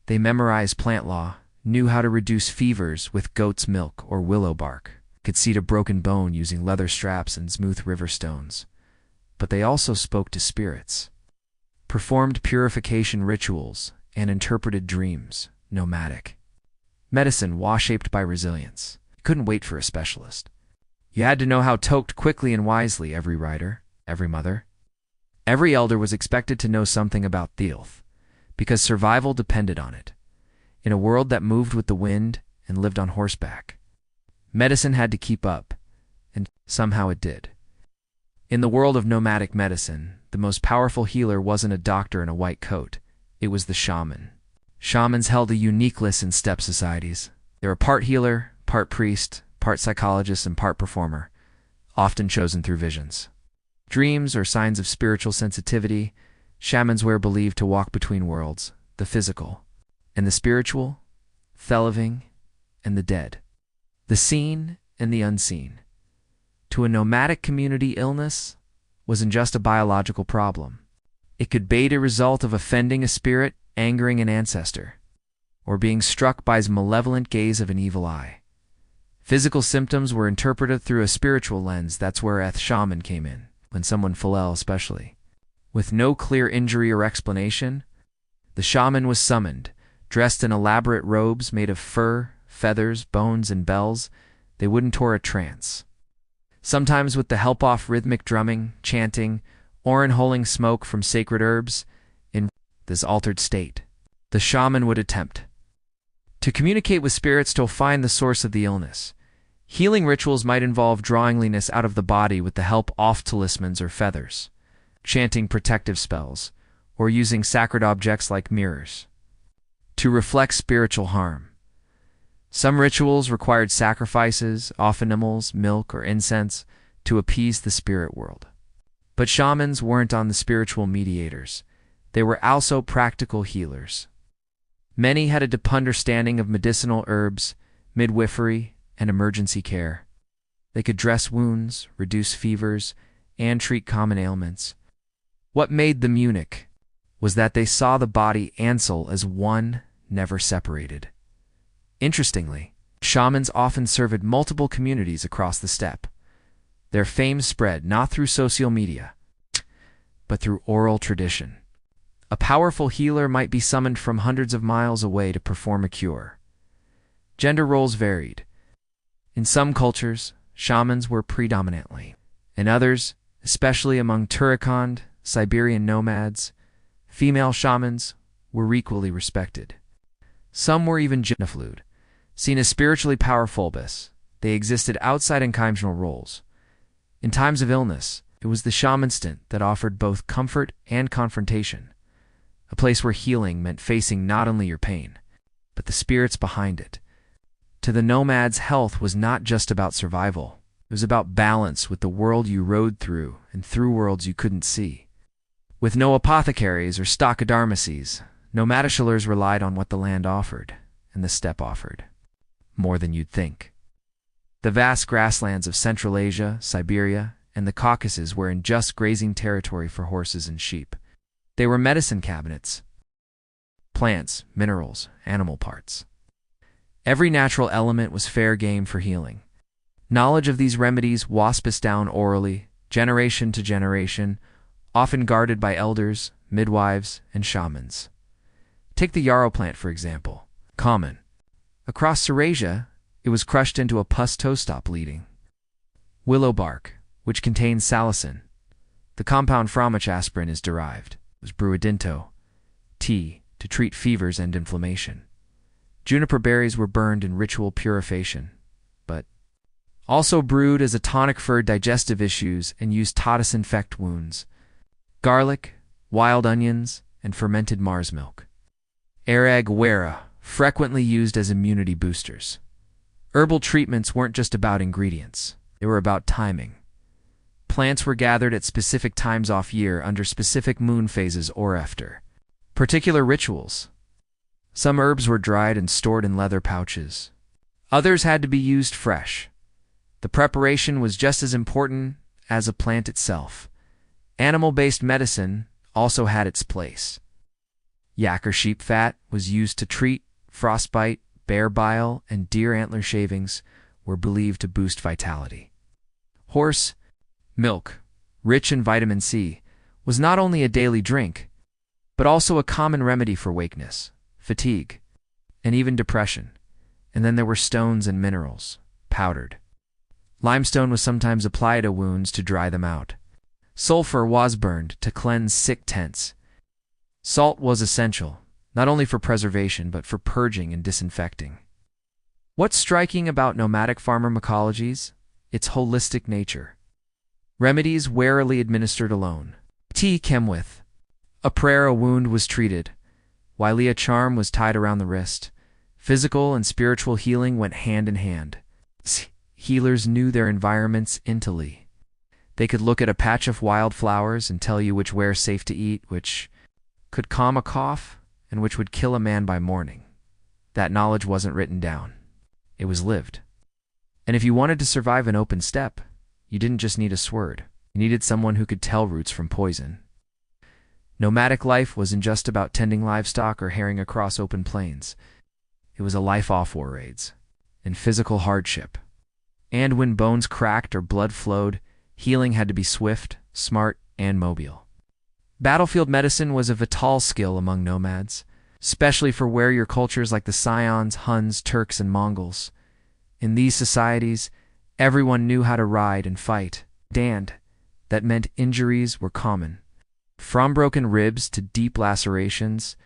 They memorized plant law, knew how to reduce fevers with goat's milk or willow bark, could seat a broken bone using leather straps and smooth river stones. But they also spoke to spirits, performed purification rituals, and interpreted dreams, nomadic. Medicine was shaped by resilience. You couldn't wait for a specialist. You had to know how to act quickly and wisely. Every writer, every mother, every elder was expected to know something about the earth, because survival depended on it. In a world that moved with the wind and lived on horseback, medicine had to keep up, and somehow it did. In the world of nomadic medicine, the most powerful healer wasn't a doctor in a white coat. It was the shaman. Shamans held a unique place in steppe societies. They were part healer, part priest, part psychologist, and part performer, often chosen through visions, dreams, or signs of spiritual sensitivity. Shamans were believed to walk between worlds, the physical and the spiritual, the living and the dead, the seen and the unseen. To a nomadic community, illness wasn't just a biological problem. It could be a result of offending a spirit, angering an ancestor, or being struck by his malevolent gaze of an evil eye. Physical symptoms were interpreted through a spiritual lens. That's where a shaman came in, when someone fell ill especially. With no clear injury or explanation, the shaman was summoned, dressed in elaborate robes made of fur, feathers, bones, and bells. They would enter a trance. Sometimes with the help of rhythmic drumming, chanting, or inhaling smoke from sacred herbs. In this altered state, the shaman would attempt to communicate with spirits to find the source of the illness. Healing rituals might involve drawing illness out of the body with the help of talismans or feathers, chanting protective spells, or using sacred objects like mirrors to reflect spiritual harm. Some rituals required sacrifices, often animals, milk, or incense, to appease the spirit world. But shamans weren't on the spiritual mediators. They were also practical healers. Many had a deep understanding of medicinal herbs, midwifery, and emergency care. They could dress wounds, reduce fevers, and treat common ailments. What made them unique was that they saw the body and soul as one, never separated. Interestingly, shamans often served multiple communities across the steppe. Their fame spread not through social media, but through oral tradition. A powerful healer might be summoned from hundreds of miles away to perform a cure. Gender roles varied. In some cultures, shamans were predominantly. In others, especially among Turkand, Siberian nomads, female shamans were equally respected. Some were even genuflued, seen as spiritually powerful. They existed outside conventional roles. In times of illness, it was the shaman that offered both comfort and confrontation, a place where healing meant facing not only your pain, but the spirits behind it. To the nomads, health was not just about survival. It was about balance with the world you rode through and through worlds you couldn't see. With no apothecaries or stockadharmacies, nomadic healers relied on what the land offered, and the steppe offered, more than you'd think. The vast grasslands of Central Asia, Siberia, and the Caucasus were in just grazing territory for horses and sheep. They were medicine cabinets. Plants, minerals, animal parts. Every natural element was fair game for healing. Knowledge of these remedies was passed down orally, generation to generation, often guarded by elders, midwives, and shamans. Take the yarrow plant, for example. Common. Across Silesia, it was crushed into a pus to stop bleeding. Willow bark, which contains salicin, the compound from which aspirin is derived, was brewed into tea to treat fevers and inflammation. Juniper berries were burned in ritual purification, but also brewed as a tonic for digestive issues and used to disinfect wounds. Garlic, wild onions, and fermented Mars milk. Araguera, frequently used as immunity boosters. Herbal treatments weren't just about ingredients. They were about timing. Plants were gathered at specific times off year under specific moon phases or after particular rituals. Some herbs were dried and stored in leather pouches. Others had to be used fresh. The preparation was just as important as a plant itself. Animal-based medicine also had its place. Yak or sheep fat was used to treat frostbite, bear bile, and deer antler shavings were believed to boost vitality. Horse milk, rich in vitamin C, was not only a daily drink, but also a common remedy for weakness, fatigue, and even depression. And then there were stones and minerals, powdered. Limestone was sometimes applied to wounds to dry them out. Sulfur was burned to cleanse sick tents. Salt was essential, not only for preservation, but for purging and disinfecting. What's striking about nomadic pharmacologies? Its holistic nature. Remedies warily administered alone. Tea came with. A prayer a wound was treated, while a charm was tied around the wrist. Physical and spiritual healing went hand in hand. Healers knew their environments intimately. They could look at a patch of wildflowers and tell you which were safe to eat, which could calm a cough, and which would kill a man by morning. That knowledge wasn't written down. It was lived. And if you wanted to survive an open steppe, you didn't just need a sword. You needed someone who could tell roots from poison. Nomadic life wasn't just about tending livestock or herring across open plains. It was a life off war raids and physical hardship. And when bones cracked or blood flowed, healing had to be swift, smart, and mobile. Battlefield medicine was a vital skill among nomads, especially for warrior cultures like the Scions, Huns, Turks, and Mongols. In these societies, everyone knew how to ride and fight. And that meant injuries were common. From broken ribs to deep lacerations,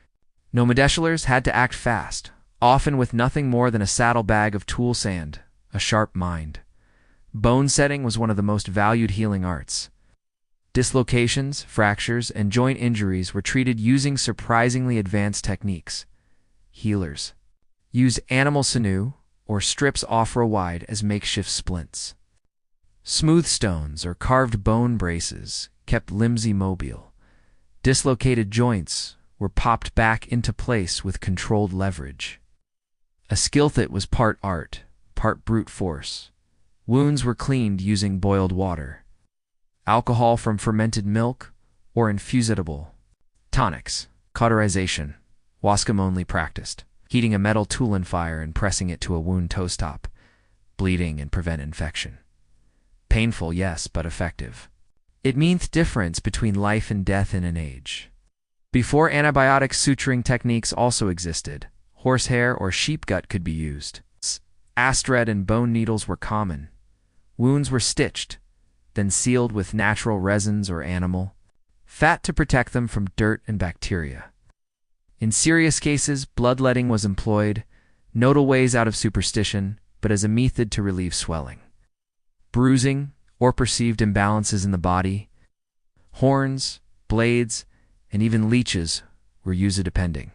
nomadeshulers had to act fast, often with nothing more than a saddlebag of tool sand, a sharp mind. Bone setting was one of the most valued healing arts. Dislocations, fractures, and joint injuries were treated using surprisingly advanced techniques. Healers used animal sinew or strips offer wide as makeshift splints. Smooth stones or carved bone braces kept limbs immobile. Dislocated joints were popped back into place with controlled leverage. A skill that was part art, part brute force. Wounds were cleaned using boiled water. Alcohol from fermented milk, or infusible. Tonics, cauterization, Wascom only practiced, heating a metal tool in fire and pressing it to a wound toast top, bleeding and prevent infection. Painful, yes, but effective. It means difference between life and death in an age. Before antibiotic suturing techniques also existed, horsehair or sheep gut could be used. Astrid and bone needles were common. Wounds were stitched, then sealed with natural resins or animal fat to protect them from dirt and bacteria. In serious cases, bloodletting was employed, not always out of superstition, but as a method to relieve swelling. Bruising or perceived imbalances in the body, horns, blades, and even leeches were used depending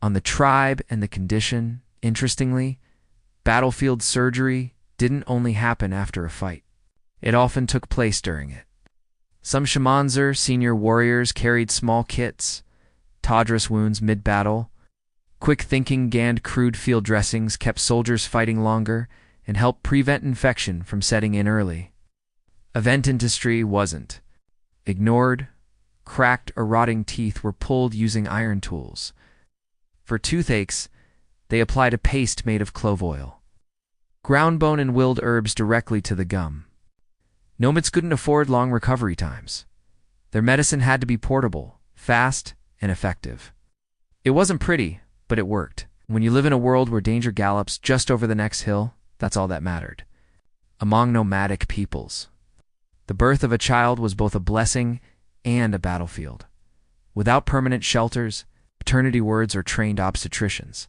on the tribe and the condition. Interestingly, battlefield surgery didn't only happen after a fight. It often took place during it. Some shamanzer senior warriors carried small kits, Tadras wounds mid-battle. Quick-thinking Gand crude field dressings kept soldiers fighting longer and helped prevent infection from setting in early. Event industry wasn't ignored. Cracked or rotting teeth were pulled using iron tools. For toothaches, they applied a paste made of clove oil. Ground bone and willed herbs directly to the gum. Nomads couldn't afford long recovery times. Their medicine had to be portable, fast, and effective. It wasn't pretty, but it worked. When you live in a world where danger gallops just over the next hill, that's all that mattered. Among nomadic peoples, the birth of a child was both a blessing and a battlefield. Without permanent shelters, paternity wards, or trained obstetricians,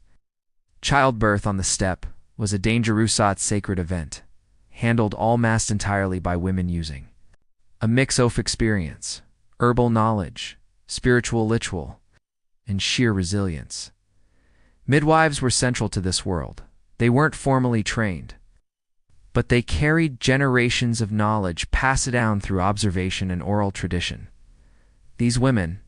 childbirth on the steppe was a dangerusat sacred event, handled almost entirely by women using a mix-of experience, herbal knowledge, spiritual ritual, and sheer resilience. Midwives were central to this world. They weren't formally trained, but they carried generations of knowledge passed down through observation and oral tradition. These women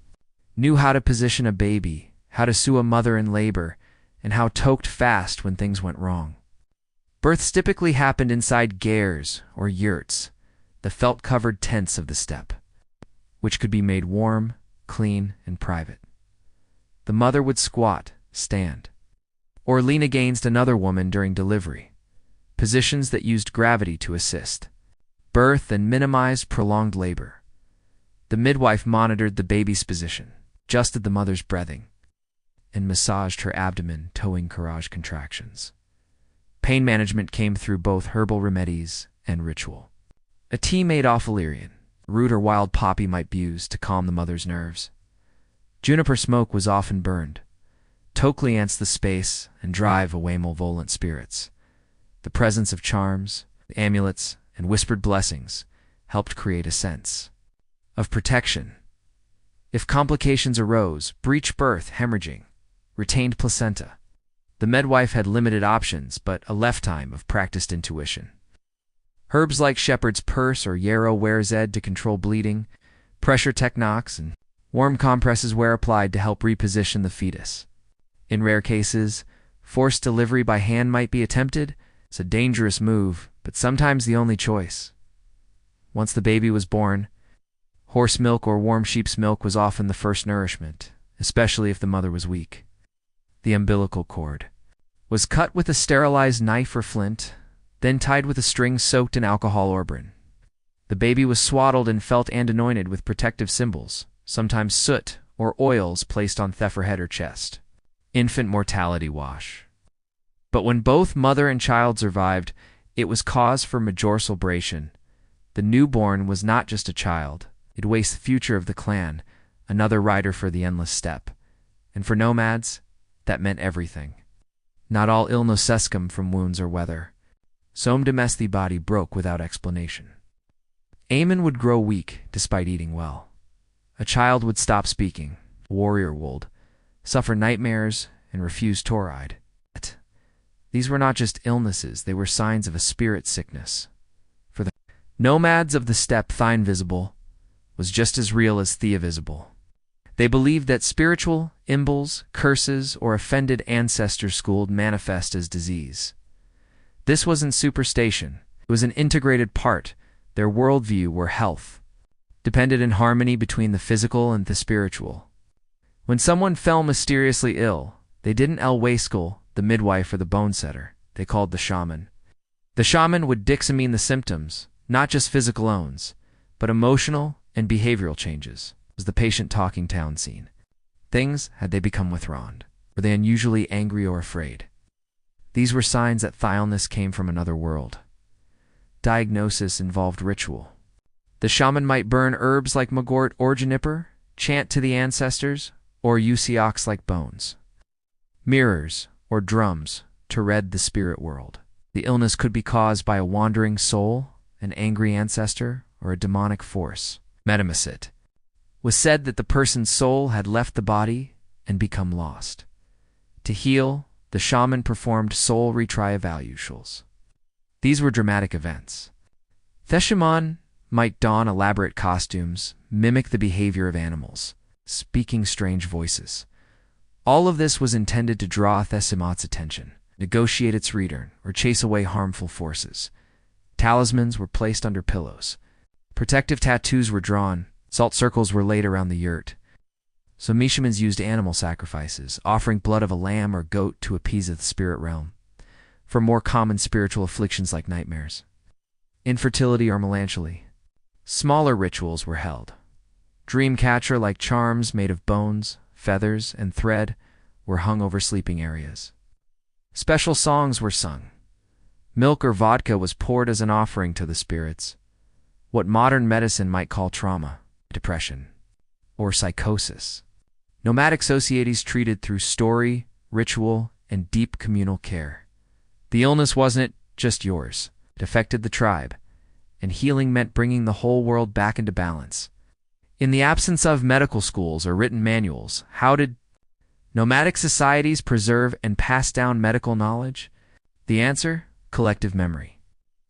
knew how to position a baby, how to sew a mother in labor, and how to act fast when things went wrong. Births typically happened inside gairs or yurts, the felt-covered tents of the steppe, which could be made warm, clean, and private. The mother would squat, stand, or lean against another woman during delivery, positions that used gravity to assist birth and minimized prolonged labor. The midwife monitored the baby's position, adjusted the mother's breathing, and massaged her abdomen, towing courage contractions. Pain management came through both herbal remedies and ritual. A tea made off valerian, root or wild poppy might be used to calm the mother's nerves. Juniper smoke was often burned, to cleanse the space and drive away malevolent spirits. The presence of charms, amulets, and whispered blessings helped create a sense of protection. If complications arose, breech birth, hemorrhaging, retained placenta, the midwife had limited options but a lifetime of practiced intuition. Herbs like shepherd's purse or yarrow ware zed to control bleeding, pressure techniques, and warm compresses were applied to help reposition the fetus. In rare cases, forced delivery by hand might be attempted. It's a dangerous move, but sometimes the only choice. Once the baby was born, horse milk or warm sheep's milk was often the first nourishment, especially if the mother was weak. The umbilical cord was cut with a sterilized knife or flint, then tied with a string soaked in alcohol or brine. The baby was swaddled in felt and anointed with protective symbols, sometimes soot or oils placed on the head or chest. Infant mortality wash. But when both mother and child survived, it was cause for major celebration. The newborn was not just a child. It was the future of the clan, another rider for the endless steppe. And for nomads, that meant everything. Not all illnesses come from wounds or weather. Some domestic body broke without explanation. Aemon would grow weak despite eating well. A child would stop speaking. A warrior would suffer nightmares and refuse Toride. These were not just illnesses, they were signs of a spirit sickness. For the nomads of the steppe, the invisible was just as real as the visible. They believed that spiritual imbles, curses, or offended ancestors could manifest as disease. This wasn't superstition. It was an integrated part. Their worldview where health depended in harmony between the physical and the spiritual. When someone fell mysteriously ill, they didn't waskell the midwife or the bone setter. They called the shaman. The shaman would examine the symptoms, not just physical ones, but emotional and behavioral changes. Was the patient talking town scene? Things had they become withdrawn? Were they unusually angry or afraid? These were signs that the illness came from another world. Diagnosis involved ritual. The shaman might burn herbs like magort or juniper, chant to the ancestors, or use ox like bones. Mirrors, or drums, to read the spirit world. The illness could be caused by a wandering soul, an angry ancestor, or a demonic force. Metamasit was said that the person's soul had left the body and become lost. To heal, the shaman performed soul retrievaluations. These were dramatic events. The shaman might don elaborate costumes, mimic the behavior of animals, speaking strange voices. All of this was intended to draw Thesimot's attention, negotiate its return, or chase away harmful forces. Talismans were placed under pillows. Protective tattoos were drawn. Salt circles were laid around the yurt. Some shamans used animal sacrifices, offering blood of a lamb or goat to appease the spirit realm, for more common spiritual afflictions like nightmares, infertility, or melancholy. Smaller rituals were held. Dreamcatcher-like charms made of bones, feathers, and thread were hung over sleeping areas. Special songs were sung. Milk or vodka was poured as an offering to the spirits. What modern medicine might call trauma, depression, or psychosis. Nomadic societies treated through story, ritual, and deep communal care. The illness wasn't just yours. It affected the tribe, and healing meant bringing the whole world back into balance. In the absence of medical schools or written manuals, how did nomadic societies preserve and pass down medical knowledge? The answer? Collective memory.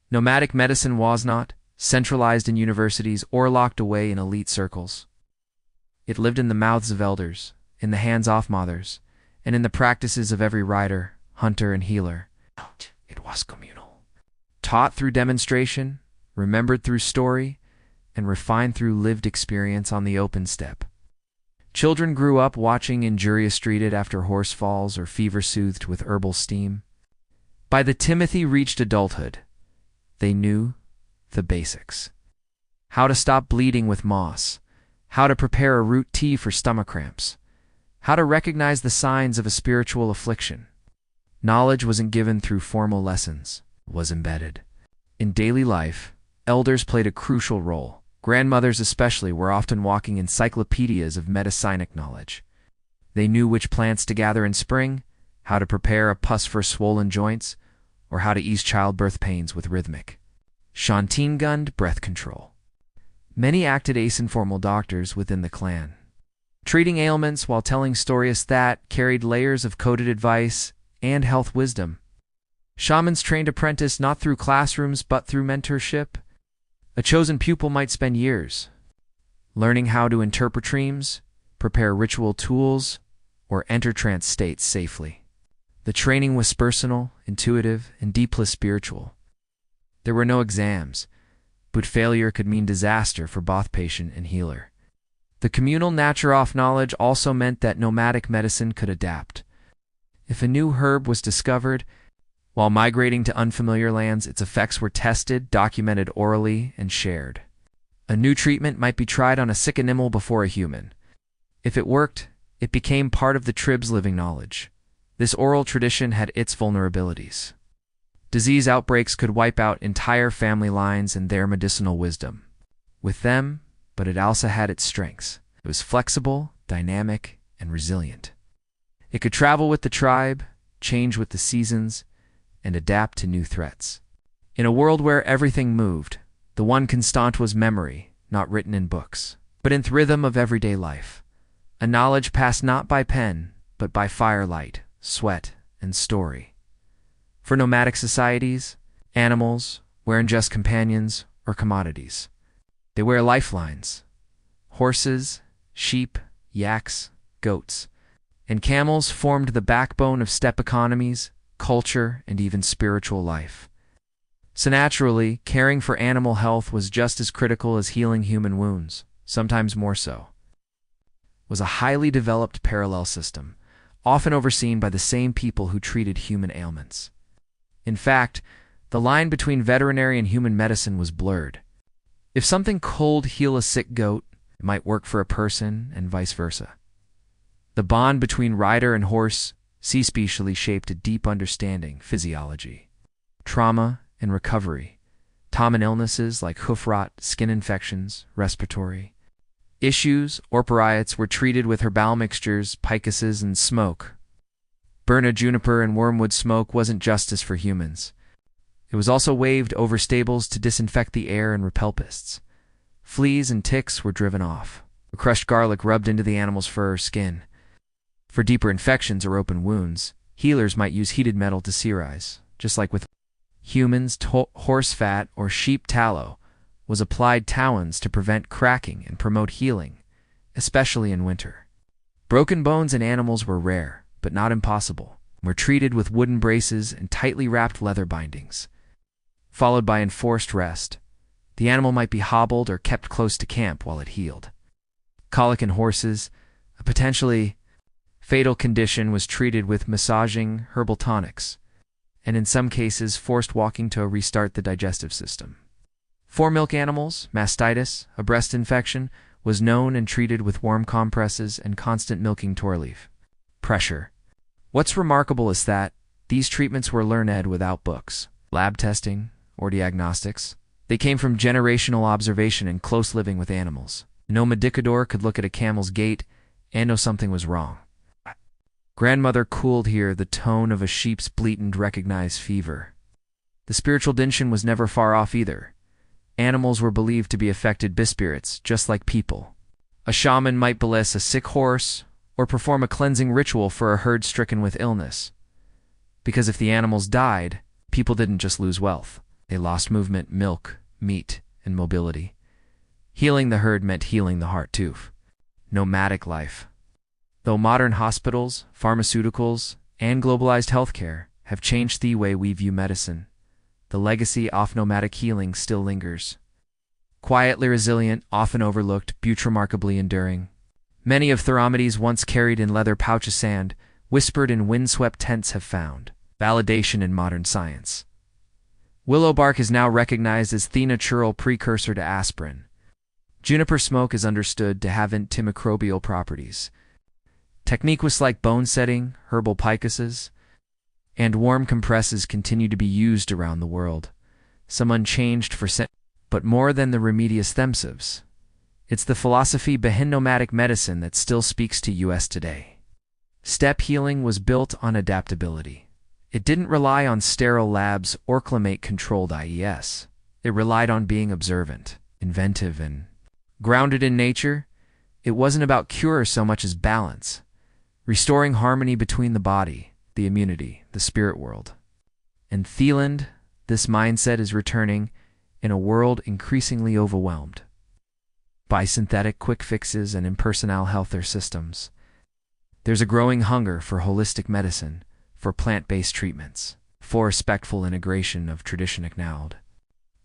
Nomadic medicine was not centralized in universities or locked away in elite circles. It lived in the mouths of elders, in the hands of mothers, and in the practices of every rider, hunter, and healer. It was communal. Taught through demonstration, remembered through story, and refined through lived experience on the open steppe. Children grew up watching injurious treated after horse falls or fever soothed with herbal steam. By the Timothy reached adulthood, they knew the basics. How to stop bleeding with moss, how to prepare a root tea for stomach cramps, how to recognize the signs of a spiritual affliction. Knowledge wasn't given through formal lessons, it was embedded. In daily life, elders played a crucial role. Grandmothers especially were often walking encyclopedias of medicinic knowledge. They knew which plants to gather in spring, how to prepare a pus for swollen joints, or how to ease childbirth pains with rhythmic Shantingund breath control. Many acted as informal doctors within the clan, treating ailments while telling stories that carried layers of coded advice and health wisdom. Shamans trained apprentices not through classrooms but through mentorship. A chosen pupil might spend years learning how to interpret dreams, prepare ritual tools, or enter trance states safely. The training was personal, intuitive, and deeply spiritual. There were no exams. but failure could mean disaster for both patient and healer. The communal naturopath knowledge also meant that nomadic medicine could adapt. If a new herb was discovered, while migrating to unfamiliar lands, its effects were tested, documented orally, and shared. A new treatment might be tried on a sick animal before a human. If it worked, it became part of the tribe's living knowledge. This oral tradition had its vulnerabilities. Disease outbreaks could wipe out entire family lines and their medicinal wisdom. With them, but it also had its strengths. It was flexible, dynamic, and resilient. It could travel with the tribe, change with the seasons, and adapt to new threats. In a world where everything moved, the one constant was memory, not written in books, but in the rhythm of everyday life. A knowledge passed not by pen, but by firelight, sweat, and story. For nomadic societies, animals weren't just companions or commodities. They were lifelines. Horses, sheep, yaks, goats, and camels formed the backbone of steppe economies, culture, and even spiritual life. So naturally, caring for animal health was just as critical as healing human wounds, sometimes more so. It was a highly developed parallel system, often overseen by the same people who treated human ailments. In fact, the line between veterinary and human medicine was blurred. If something could heal a sick goat, it might work for a person, and vice versa. The bond between rider and horse specially shaped a deep understanding physiology, trauma, and recovery, common illnesses like hoof rot, skin infections, respiratory issues, orporiotes were treated with herbal mixtures, picuses, and smoke. Burna juniper and wormwood smoke wasn't justice for humans. It was also waved over stables to disinfect the air and repel pests. Fleas and ticks were driven off. Crushed garlic rubbed into the animal's fur or skin. For deeper infections or open wounds, healers might use heated metal to ceraize. Just like with humans, horse fat or sheep tallow was applied towins to prevent cracking and promote healing, especially in winter. Broken bones in animals were rare, but not impossible, were treated with wooden braces and tightly wrapped leather bindings, followed by enforced rest. The animal might be hobbled or kept close to camp while it healed. Colic in horses, a potentially fatal condition, was treated with massaging herbal tonics, and in some cases forced walking to restart the digestive system. For milk animals, mastitis, a breast infection, was known and treated with warm compresses and constant milking leaf pressure. What's remarkable is that these treatments were learned without books, lab testing, or diagnostics. They came from generational observation and close living with animals. No medicador could look at a camel's gait and know something was wrong. Grandmother could hear the tone of a sheep's bleat and recognize fever. The spiritual dimension was never far off either. Animals were believed to be affected by spirits, just like people. A shaman might bless a sick horse or perform a cleansing ritual for a herd stricken with illness. Because if the animals died, people didn't just lose wealth. They lost movement, milk, meat, and mobility. Healing the herd meant healing the heart too. Nomadic life. Though modern hospitals, pharmaceuticals, and globalized healthcare have changed the way we view medicine, the legacy of nomadic healing still lingers. Quietly resilient, often overlooked, but remarkably enduring. Many of the remedies once carried in leather pouches, sand, whispered in windswept tents, have found validation in modern science. Willow bark is now recognized as the natural precursor to aspirin. Juniper smoke is understood to have antimicrobial properties. Techniques like bone setting, herbal picuses, and warm compresses continue to be used around the world, some unchanged for centuries. But more than the remedies themselves, it's the philosophy behind nomadic medicine that still speaks to us today. Steppe healing was built on adaptability. It didn't rely on sterile labs or climate-controlled IES. It relied on being observant, inventive, and grounded in nature. It wasn't about cure so much as balance, restoring harmony between the body, the immunity, the spirit world. In Thailand, this mindset is returning in a world increasingly overwhelmed by synthetic quick fixes and impersonal healthcare systems. There's a growing hunger for holistic medicine, for plant-based treatments, for respectful integration of tradition acknowledged.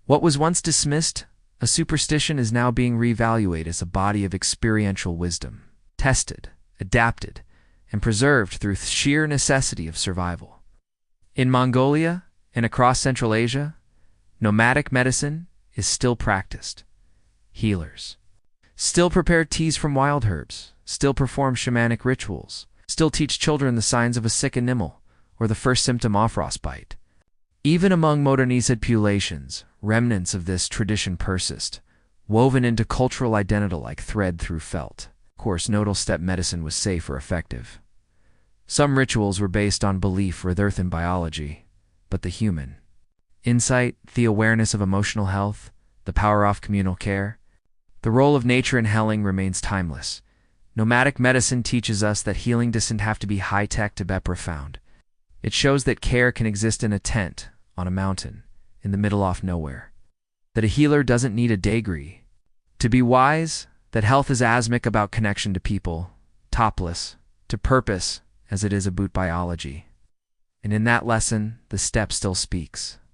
What was once dismissed A superstition is now being reevaluated as a body of experiential wisdom, tested, adapted, and preserved through sheer necessity of survival. In Mongolia and across Central Asia, nomadic medicine is still practiced. Healers still prepare teas from wild herbs, still perform shamanic rituals, still teach children the signs of a sick animal or the first symptom of frostbite. Even among modernized populations, remnants of this tradition persist, woven into cultural identity like thread through felt. Of course, nodal step medicine was safe or effective. Some rituals were based on belief rather than biology, but the human insight, the awareness of emotional health, the power of communal care, the role of nature in healing remains timeless. Nomadic medicine teaches us that healing doesn't have to be high-tech to be profound. It shows that care can exist in a tent, on a mountain, in the middle of nowhere. That a healer doesn't need a degree to be wise, that health is asmic about connection to people, topless, to purpose, as it is about biology. And in that lesson, the step still speaks.